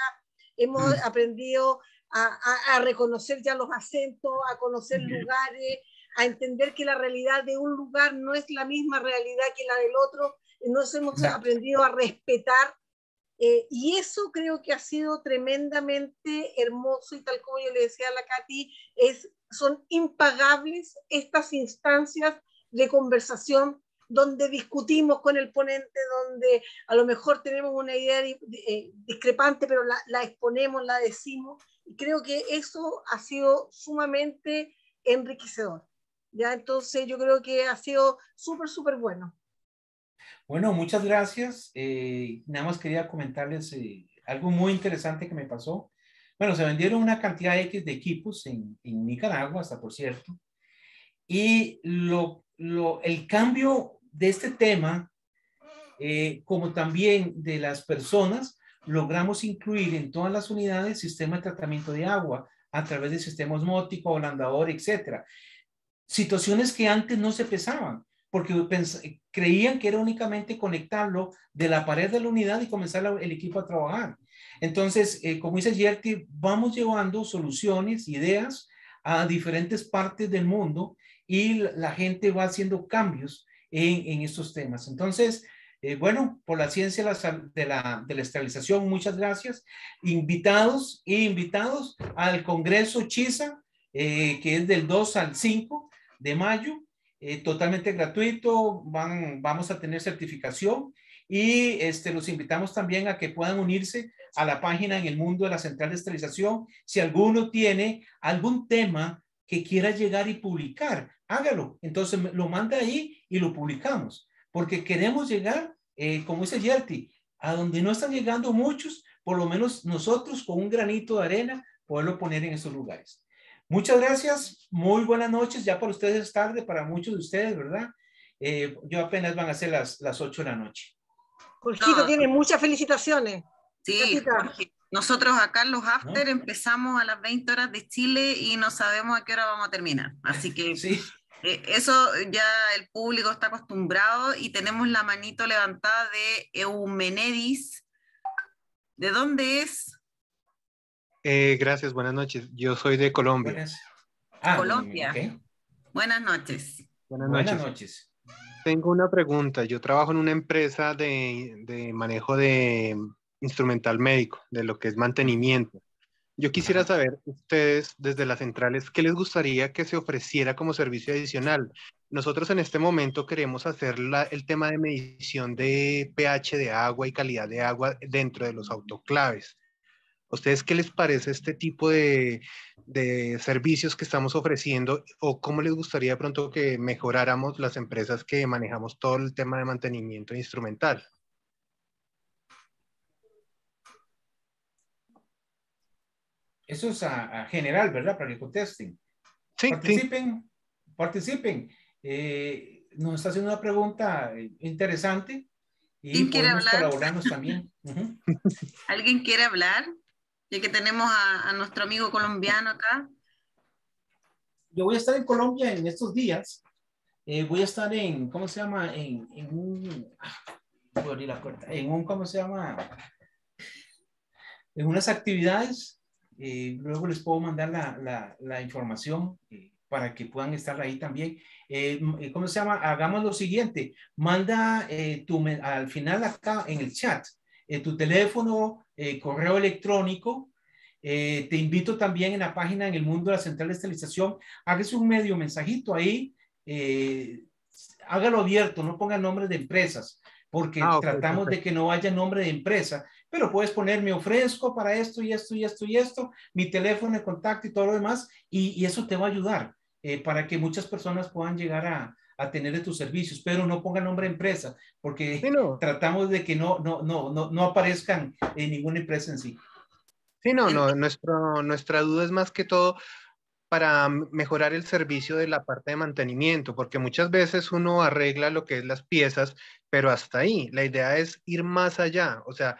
hemos aprendido a reconocer ya los acentos, a conocer lugares, a entender que la realidad de un lugar no es la misma realidad que la del otro, nos hemos aprendido a respetar, y eso creo que ha sido tremendamente hermoso, y tal como yo le decía a la Katy, son impagables estas instancias de conversación donde discutimos con el ponente, donde a lo mejor tenemos una idea discrepante, pero la exponemos, la decimos, y creo que eso ha sido sumamente enriquecedor. ¿Ya? Entonces yo creo que ha sido súper bueno. Bueno, muchas gracias. Nada más quería comentarles algo muy interesante que me pasó. Bueno, se vendieron una cantidad X de equipos en Nicaragua, hasta por cierto, y el cambio de este tema, como también de las personas, logramos incluir en todas las unidades sistema de tratamiento de agua a través de sistema osmótico, ablandador, etcétera. Situaciones que antes no se pensaban, porque creían que era únicamente conectarlo de la pared de la unidad y comenzar el equipo a trabajar. Entonces, como dice Yerti, vamos llevando soluciones, ideas a diferentes partes del mundo, y la gente va haciendo cambios en estos temas. Entonces, bueno, por la ciencia de la esterilización, muchas gracias. Invitados al Congreso CHISA, que es del 2 al 5 de mayo. totalmente gratuito, vamos a tener certificación y los invitamos también a que puedan unirse a la página en el mundo de la central de esterilización. Si alguno tiene algún tema que quiera llegar y publicar, hágalo. Entonces lo manda ahí y lo publicamos, porque queremos llegar, como dice Yerti, a donde no están llegando muchos, por lo menos nosotros con un granito de arena poderlo poner en esos lugares. Muchas gracias, muy buenas noches. Ya para ustedes es tarde, para muchos de ustedes, ¿verdad? Yo apenas van a ser las 8 de la noche. Jorgito tiene muchas felicitaciones. Sí, Jorge. Nosotros acá en los after empezamos a las 20 horas de Chile y no sabemos a qué hora vamos a terminar. Así que sí. Eso ya el público está acostumbrado y tenemos la manito levantada de Eumenedis. ¿De dónde es? Gracias, buenas noches. Yo soy de Colombia. Colombia. Okay. Buenas noches. Buenas noches. Tengo una pregunta. Yo trabajo en una empresa de manejo de instrumental médico, de lo que es mantenimiento. Yo quisiera saber, ustedes desde las centrales, ¿qué les gustaría que se ofreciera como servicio adicional? Nosotros en este momento queremos hacer el tema de medición de pH de agua y calidad de agua dentro de los autoclaves. ¿A ustedes qué les parece este tipo de servicios que estamos ofreciendo o cómo les gustaría de pronto que mejoráramos las empresas que manejamos todo el tema de mantenimiento instrumental? Eso es a general, ¿verdad? Para que contesten. Sí, participen. Nos está haciendo una pregunta interesante y podemos colaborarnos también. ¿Alguien quiere hablar? Ya que tenemos a nuestro amigo colombiano acá. Yo voy a estar en Colombia en estos días. Voy a estar ¿cómo se llama? Voy a abrir la puerta. ¿Cómo se llama? En unas actividades. Luego les puedo mandar la información para que puedan estar ahí también. ¿Cómo se llama? Hagamos lo siguiente. Manda al final acá en el chat tu teléfono, correo electrónico. Te invito también en la página en el mundo de la central de esterilización. Hágase un medio mensajito ahí. Hágalo abierto, no ponga nombres de empresas, porque tratamos de que no haya nombre de empresa. Pero puedes poner, me ofrezco para esto y esto y esto y esto, mi teléfono de contacto y todo lo demás, y eso te va a ayudar para que muchas personas puedan llegar a tener tus servicios, pero no ponga nombre de empresa, porque tratamos de que no aparezcan en ninguna empresa en sí. Sí, nuestra duda es más que todo para mejorar el servicio de la parte de mantenimiento, porque muchas veces uno arregla lo que es las piezas, pero hasta ahí. La idea es ir más allá, o sea,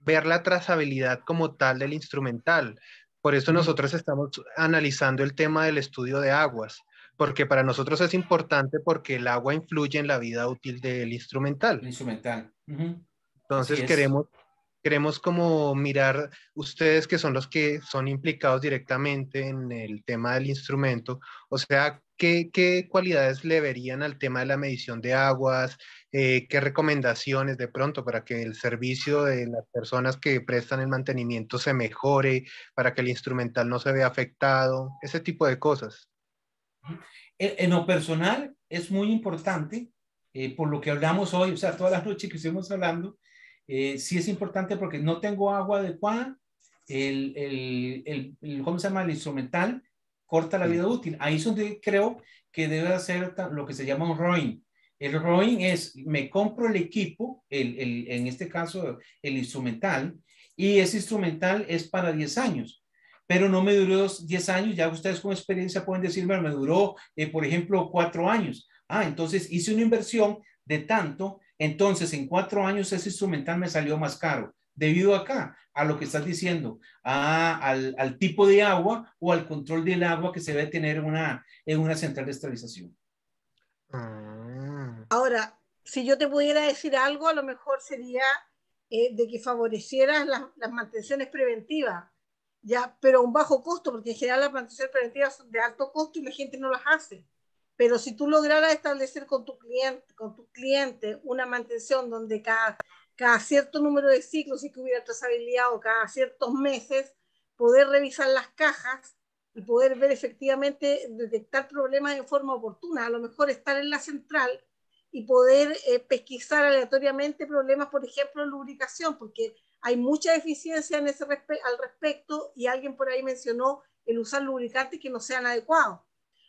ver la trazabilidad como tal del instrumental. Por eso nosotros estamos analizando el tema del estudio de aguas, porque para nosotros es importante porque el agua influye en la vida útil del instrumental. Entonces queremos como mirar ustedes que son los que son implicados directamente en el tema del instrumento, o sea, ¿qué cualidades le verían al tema de la medición de aguas? ¿Qué recomendaciones de pronto para que el servicio de las personas que prestan el mantenimiento se mejore, para que el instrumental no se vea afectado? Ese tipo de cosas. En lo personal es muy importante, por lo que hablamos hoy, o sea, toda la noche que estuvimos hablando, sí es importante porque no tengo agua adecuada, ¿cómo se llama? El instrumental corta la vida útil. Ahí es donde creo que debe hacer lo que se llama un ROIN. El ROIN es, me compro el equipo, en este caso el instrumental, y ese instrumental es para 10 años, pero no me duró 10 años, ya ustedes con experiencia pueden decirme, me duró, por ejemplo, 4 años. Entonces hice una inversión de tanto, entonces en 4 años ese instrumental me salió más caro. Debido a lo que estás diciendo, al tipo de agua o al control del agua que se debe tener en una central de esterilización. Ahora, si yo te pudiera decir algo, a lo mejor sería de que favorecieras las mantenciones preventivas, ya, pero a un bajo costo, porque en general las mantenciones preventivas son de alto costo y la gente no las hace. Pero si tú lograras establecer con tu cliente una mantención donde cada cierto número de ciclos, si que hubiera trazabilidad o cada ciertos meses, poder revisar las cajas y poder ver efectivamente, detectar problemas de forma oportuna, a lo mejor estar en la central y poder pesquisar aleatoriamente problemas, por ejemplo, en lubricación, porque hay mucha eficiencia en ese al respecto, y alguien por ahí mencionó el usar lubricantes que no sean adecuados.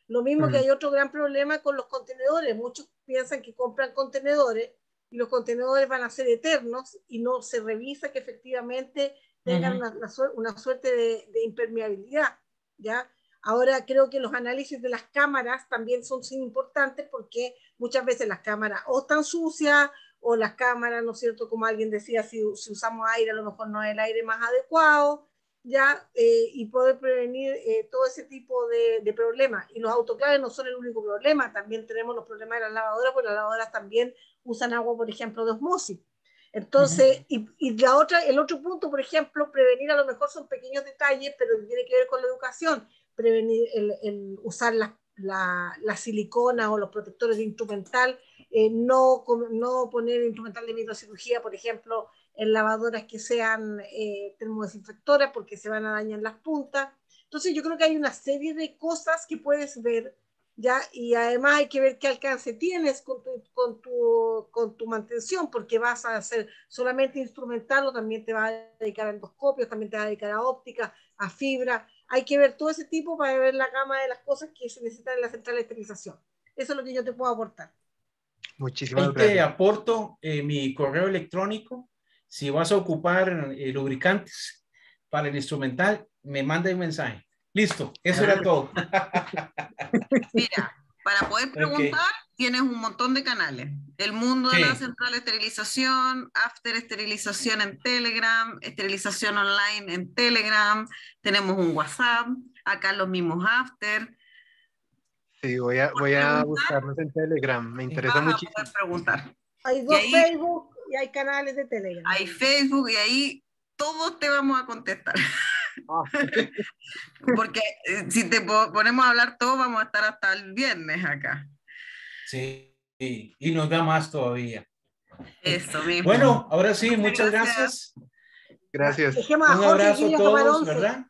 Lo mismo que hay otro gran problema con los contenedores. Muchos piensan que compran contenedores y los contenedores van a ser eternos y no se revisa que efectivamente tengan una suerte de impermeabilidad, ¿ya? Ahora creo que los análisis de las cámaras también son importantes, porque muchas veces las cámaras o están sucias, o las cámaras, ¿no es cierto? Como alguien decía, si usamos aire, a lo mejor no es el aire más adecuado, ¿ya? Y poder prevenir todo ese tipo de problemas. Y los autoclaves no son el único problema, también tenemos los problemas de las lavadoras, porque las lavadoras también usan agua, por ejemplo, de osmosis. Entonces, el otro punto, por ejemplo, prevenir, a lo mejor son pequeños detalles, pero tiene que ver con la educación. Prevenir el usar la silicona o los protectores de instrumental, no poner instrumental de microcirugía, por ejemplo, en lavadoras que sean termodesinfectoras, porque se van a dañar las puntas. Entonces yo creo que hay una serie de cosas que puedes ver, ¿ya? Y además hay que ver qué alcance tienes con tu mantención, porque vas a hacer solamente instrumental, o también te vas a dedicar a endoscopios, también te vas a dedicar a óptica, a fibra. Hay que ver todo ese tipo para ver la gama de las cosas que se necesitan en la central de esterilización. Eso es lo que yo te puedo aportar. Muchísimas gracias. Te aporto mi correo electrónico. Si vas a ocupar lubricantes para el instrumental, me manda un mensaje. Listo, eso era todo. Mira, para poder preguntar, tienes un montón de canales. El mundo de la central de esterilización, after esterilización en Telegram, esterilización online en Telegram, tenemos un WhatsApp, acá los mismos after. Sí, voy a buscarlos en Telegram, me interesa muchísimo. Poder preguntar. Hay dos Facebook y hay canales de Telegram. Hay Facebook y ahí todos te vamos a contestar. Porque si te ponemos a hablar todos, vamos a estar hasta el viernes acá. Sí, y nos da más todavía. Eso mismo. Bueno, ahora sí, muchas gracias. Gracias. Un abrazo a todos, ¿verdad?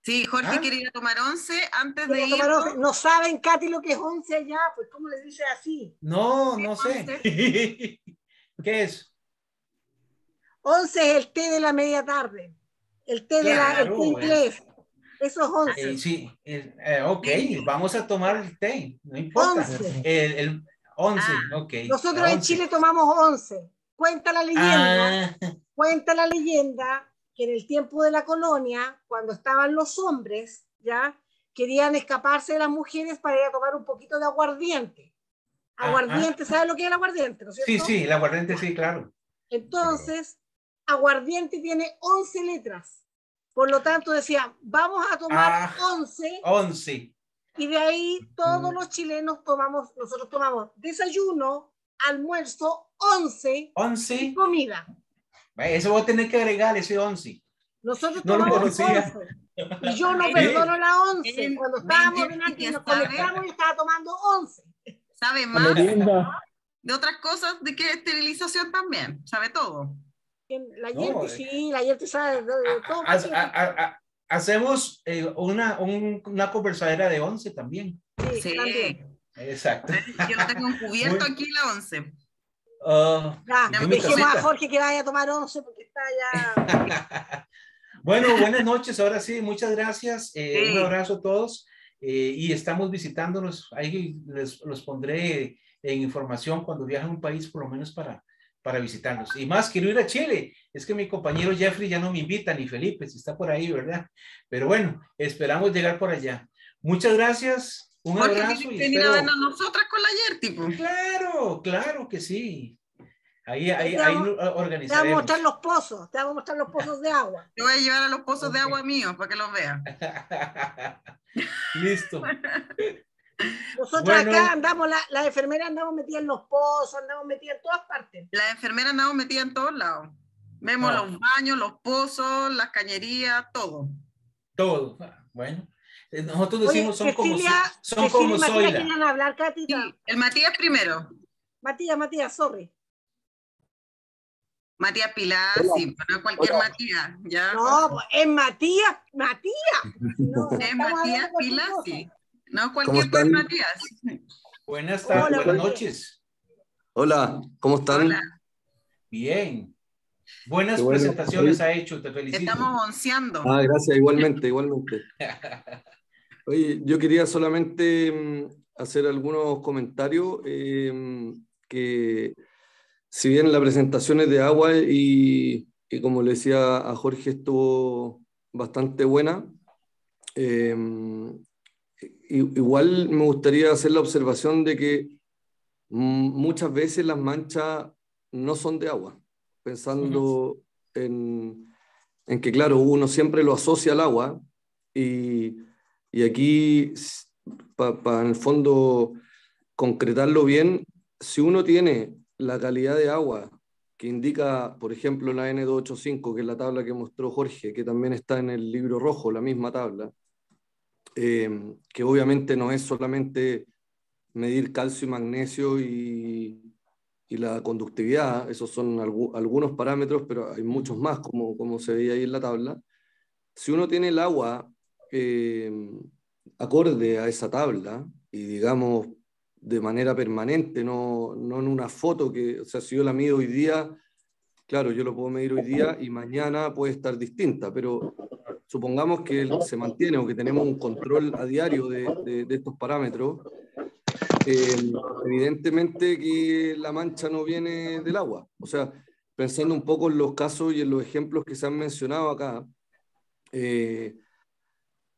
Sí, Jorge quería ir a tomar 11 antes de ir. No saben, Katy, lo que es 11 allá, pues ¿cómo les dice así? No sé. ¿Qué es? 11 es el té de la media tarde. El té de el té inglés. Eso es 11. Sí, ok, vamos a tomar el té, no importa. 11. El 11, ok. Nosotros en Chile tomamos 11. Cuenta la leyenda que en el tiempo de la colonia, cuando estaban los hombres, ya querían escaparse de las mujeres para ir a tomar un poquito de aguardiente. Aguardiente, ¿sabes lo que es el aguardiente? ¿No es cierto? Sí, el aguardiente, sí, claro. Entonces, aguardiente tiene 11 letras. Por lo tanto, decían, vamos a tomar 11. 11. Y de ahí todos los chilenos nosotros tomamos desayuno, almuerzo, 11 y comida. Eso voy a tener que agregar, ese 11. Nosotros tomamos 11. Y yo no perdono la 11. Cuando estábamos y nos conectamos, yo estaba tomando 11. Sabe más de otras cosas de que esterilización también. Sabe todo. La gente sí, la gente sabe de todo. Hacemos una conversadera de 11 también. Sí, también. Exacto. Yo lo tengo cubierto aquí la 11. Dejemos a Jorge que vaya a tomar 11 porque está ya. Bueno, buenas noches, ahora sí, muchas gracias. Un abrazo a todos y estamos visitándonos. Ahí los pondré en información cuando viajen a un país, por lo menos para visitarnos. Y más, quiero ir a Chile. Es que mi compañero Jeffrey ya no me invita, ni Felipe, si está por ahí, ¿verdad? Pero bueno, esperamos llegar por allá. Muchas gracias. Un abrazo. Y venir a vernos nosotras con la Yerti, pues. Claro que sí. Ahí organizaremos. Te vamos a mostrar los pozos, de agua. Te voy a llevar a los pozos de agua míos para que los vean. Listo. Nosotros acá andamos, las enfermeras andamos metidas en los pozos, andamos metidas en todas partes. Las enfermeras andamos metidas en todos lados. Vemos los baños, los pozos, las cañerías, todo. Todo. Bueno. Nosotros decimos son como Zoila. ¿Quieren hablar, Katy? Sí, el Matías primero. Matías, sorry. Matías Pilar, Hola. sí, pero no cualquier Hola. Matías, ¿ya? No, pues, es Matías. No, Es estamos hablando Matías de cualquier Pilar, cosa. sí. No ¿Cómo cualquier buen están? Matías. Buenas tardes, Hola, buenas Matías. noches. Hola, ¿cómo están? Hola, Bien. Buenas Qué bueno. presentaciones Oye, ha hecho, te felicito. estamos onceando. gracias, igualmente, igualmente. Oye, yo quería solamente hacer algunos comentarios, que si bien la presentación es de agua y como le decía a Jorge, estuvo bastante buena, igual me gustaría hacer la observación de que muchas veces las manchas no son de agua, pensando en que, claro, uno siempre lo asocia al agua y aquí, para en el fondo concretarlo bien, si uno tiene la calidad de agua que indica, por ejemplo, la N285, que es la tabla que mostró Jorge, que también está en el libro rojo, la misma tabla, que obviamente no es solamente medir calcio y magnesio y la conductividad, esos son algunos parámetros, pero hay muchos más, como se veía ahí en la tabla. Si uno tiene el agua acorde a esa tabla, y digamos de manera permanente, no en una foto que, o sea, si yo la mido hoy día, claro, yo lo puedo medir hoy día y mañana puede estar distinta, pero supongamos que se mantiene o que tenemos un control a diario de estos parámetros, evidentemente que la mancha no viene del agua. O sea, pensando un poco en los casos y en los ejemplos que se han mencionado acá,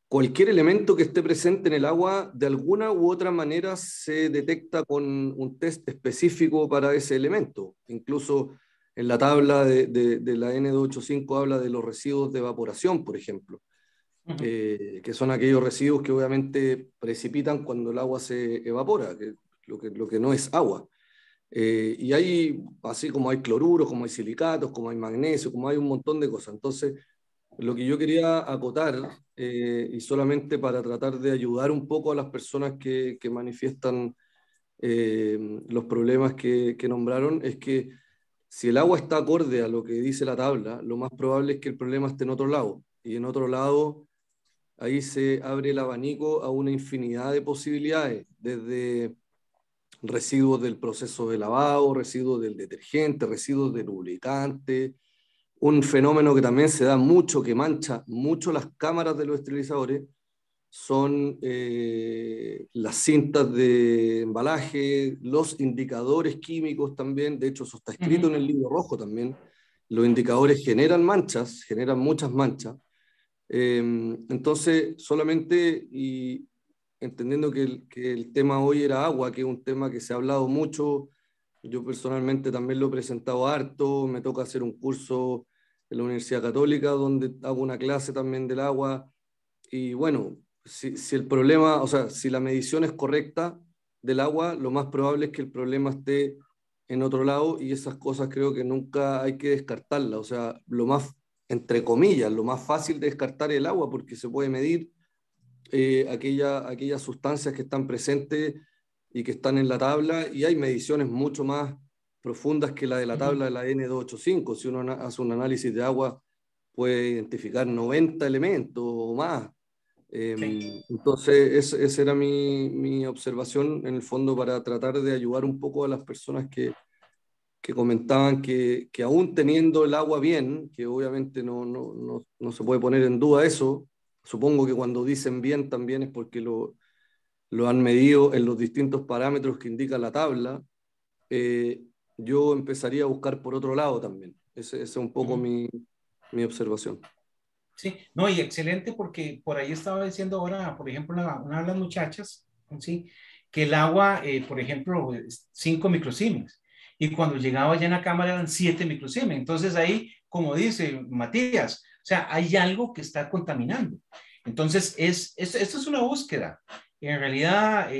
cualquier elemento que esté presente en el agua, de alguna u otra manera se detecta con un test específico para ese elemento. Incluso en la tabla de la N285 habla de los residuos de evaporación, por ejemplo, que son aquellos residuos que obviamente precipitan cuando el agua se evapora, lo que no es agua. Y hay, así como hay cloruros, como hay silicatos, como hay magnesio, como hay un montón de cosas. Entonces, lo que yo quería acotar, y solamente para tratar de ayudar un poco a las personas que manifiestan los problemas que nombraron, es que si el agua está acorde a lo que dice la tabla, lo más probable es que el problema esté en otro lado. Y en otro lado, ahí se abre el abanico a una infinidad de posibilidades, desde residuos del proceso de lavado, residuos del detergente, residuos de lubricante. Un fenómeno que también se da mucho, que mancha mucho las cámaras de los esterilizadores, son las cintas de embalaje, los indicadores químicos también. De hecho, eso está escrito en el libro rojo también. Los indicadores generan manchas, generan muchas manchas. Entonces, solamente, y entendiendo que el tema hoy era agua, que es un tema que se ha hablado mucho, yo personalmente también lo he presentado harto, me toca hacer un curso en la Universidad Católica donde hago una clase también del agua, y bueno, si el problema, o sea, si la medición es correcta del agua, lo más probable es que el problema esté en otro lado, y esas cosas creo que nunca hay que descartarlas. O sea, lo más, entre comillas, lo más fácil de descartar es el agua, porque se puede medir aquellas sustancias que están presentes y que están en la tabla, y hay mediciones mucho más profundas que la de la tabla de la N285. Si uno hace un análisis de agua, puede identificar 90 elementos o más. Entonces, esa era mi observación, en el fondo, para tratar de ayudar un poco a las personas que comentaban que aún teniendo el agua bien, que obviamente no se puede poner en duda eso, supongo que cuando dicen bien también es porque lo han medido en los distintos parámetros que indica la tabla, yo empezaría a buscar por otro lado también. Esa es un poco mi observación. Sí, no, y excelente, porque por ahí estaba diciendo ahora, por ejemplo, una de las muchachas, ¿sí?, que el agua, por ejemplo, 5 microsiemens, y cuando llegaba ya en la cámara eran 7 microsiemens. Entonces ahí, como dice Matías, o sea, hay algo que está contaminando. Entonces, esto es una búsqueda. En realidad,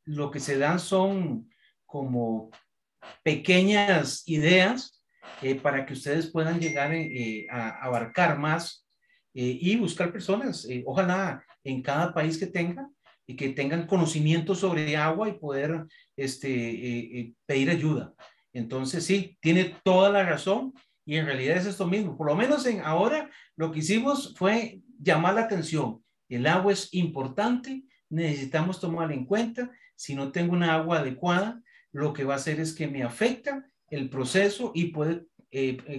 lo que se dan son como pequeñas ideas para que ustedes puedan llegar a abarcar más y buscar personas, ojalá en cada país que tengan, y que tengan conocimiento sobre agua y poder pedir ayuda. Entonces sí, tiene toda la razón y en realidad es esto mismo. Por lo menos ahora lo que hicimos fue llamar la atención. El agua es importante, necesitamos tomarla en cuenta. Si no tengo una agua adecuada, lo que va a hacer es que me afecta el proceso y puede,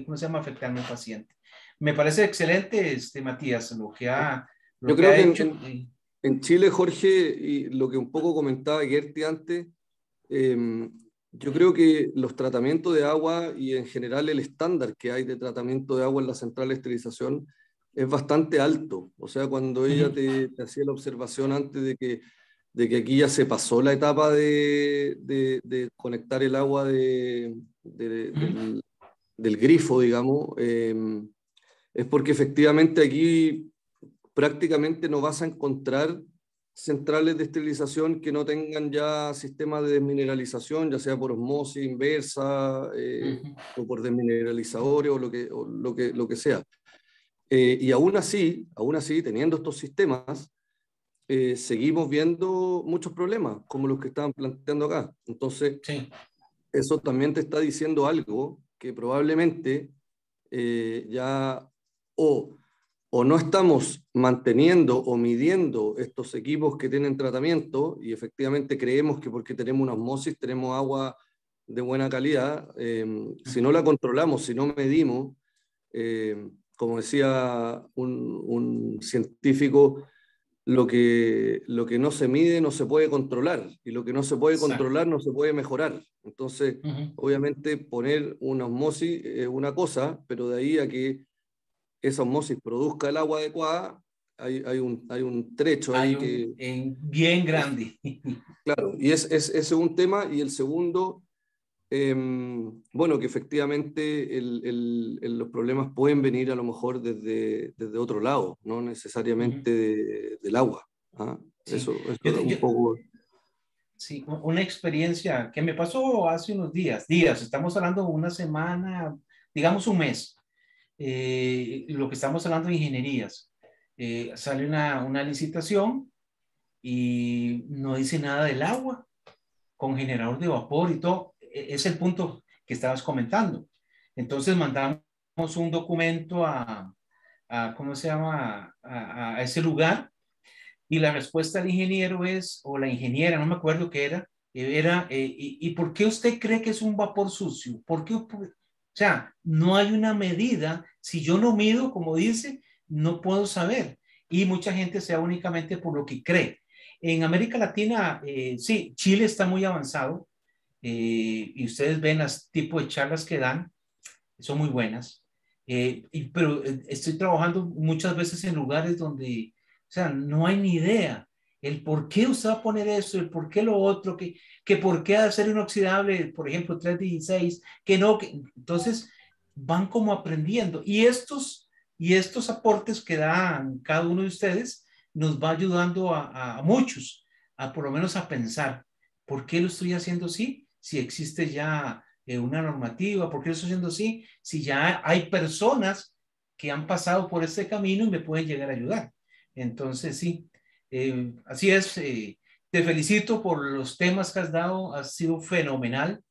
¿cómo se llama?, afectarme al paciente. Me parece excelente, Matías, lo que ha hecho. En Chile, Jorge, y lo que un poco comentaba Gerti antes, yo creo que los tratamientos de agua y en general el estándar que hay de tratamiento de agua en la central de esterilización es bastante alto. O sea, cuando ella te hacía la observación antes de que aquí ya se pasó la etapa de conectar el agua del grifo, digamos, es porque efectivamente aquí prácticamente no vas a encontrar centrales de esterilización que no tengan ya sistemas de desmineralización, ya sea por osmosis inversa o por desmineralizadores o lo que sea. Y aún así, teniendo estos sistemas, seguimos viendo muchos problemas, como los que estaban planteando acá. Entonces, eso también te está diciendo algo que probablemente ya o no estamos manteniendo o midiendo estos equipos que tienen tratamiento y efectivamente creemos que porque tenemos una osmosis tenemos agua de buena calidad, si no la controlamos, si no medimos, como decía un científico, lo que no se mide no se puede controlar y lo que no se puede controlar no se puede mejorar. Entonces, obviamente poner una osmosis es una cosa, pero de ahí a que esa osmosis produzca el agua adecuada, hay un trecho ahí bien grande. Claro, y ese es un tema. Y el segundo, bueno, que efectivamente los problemas pueden venir a lo mejor desde otro lado, no necesariamente del agua. ¿Ah? Sí. Eso un poco... Sí, una experiencia que me pasó hace unos días, estamos hablando de una semana, digamos un mes. Lo que estamos hablando de ingenierías, sale una licitación y no dice nada del agua con generador de vapor y todo. Es el punto que estabas comentando. Entonces mandamos un documento a ¿cómo se llama?, a ese lugar, y la respuesta del ingeniero o la ingeniera, no me acuerdo qué era, ¿y por qué usted cree que es un vapor sucio? ¿Por qué? O sea, no hay una medida. Si yo no mido, como dice, no puedo saber. Y mucha gente se va únicamente por lo que cree. En América Latina, sí, Chile está muy avanzado, y ustedes ven las tipos de charlas que dan, son muy buenas. Pero estoy trabajando muchas veces en lugares donde, o sea, no hay ni idea. El por qué usted va a poner eso, el por qué lo otro, que por qué hacer inoxidable, por ejemplo, 316, que no, entonces van como aprendiendo. Y estos aportes que dan cada uno de ustedes nos va ayudando a muchos, a por lo menos a pensar, ¿por qué lo estoy haciendo así? Si existe ya una normativa, ¿por qué lo estoy haciendo así? Si ya hay personas que han pasado por este camino y me pueden llegar a ayudar. Entonces, sí, así es. Te felicito por los temas que has dado, has sido fenomenal.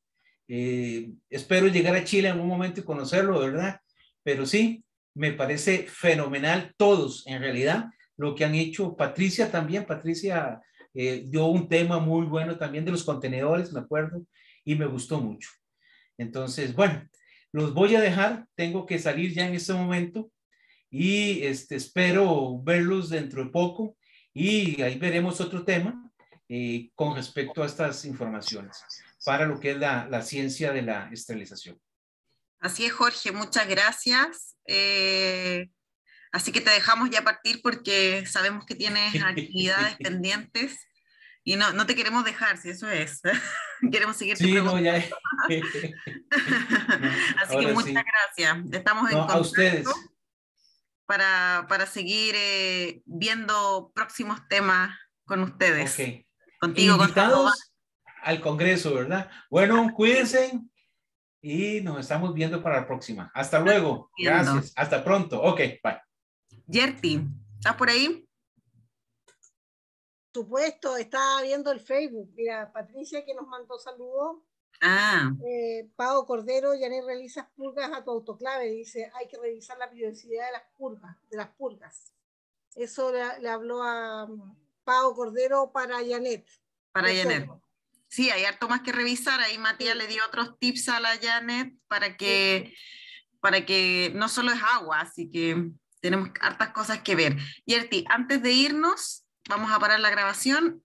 Espero llegar a Chile en un momento y conocerlo, ¿verdad? Pero sí, me parece fenomenal todos, en realidad, lo que han hecho. Patricia también, Patricia dio un tema muy bueno también de los contenedores, me acuerdo, y me gustó mucho. Entonces, bueno, los voy a dejar, tengo que salir ya en este momento y espero verlos dentro de poco y ahí veremos otro tema con respecto a estas informaciones para lo que es la ciencia de la esterilización. Así es, Jorge, muchas gracias. Así que te dejamos ya partir porque sabemos que tienes actividades pendientes y no te queremos dejar, si eso es. Queremos seguirte preguntando. No, ya. Así que muchas gracias. Estamos en contacto a ustedes para seguir viendo próximos temas con ustedes. Okay. Contigo, invitados al Congreso, ¿verdad? Bueno, cuídense y nos estamos viendo para la próxima. Hasta luego. Gracias. Hasta pronto. Ok, bye. Gerti, ¿estás por ahí? Por supuesto, estaba viendo el Facebook. Mira, Patricia que nos mandó saludos. Pau Cordero, Janet, realizas purgas a tu autoclave. Dice, hay que revisar la periodicidad de las purgas. Eso le habló a Pau Cordero para Janet. Para Janet. Sí, hay harto más que revisar. Ahí Matías le dio otros tips a la Janet para que no solo es agua, así que tenemos hartas cosas que ver. Yerti, antes de irnos, vamos a parar la grabación.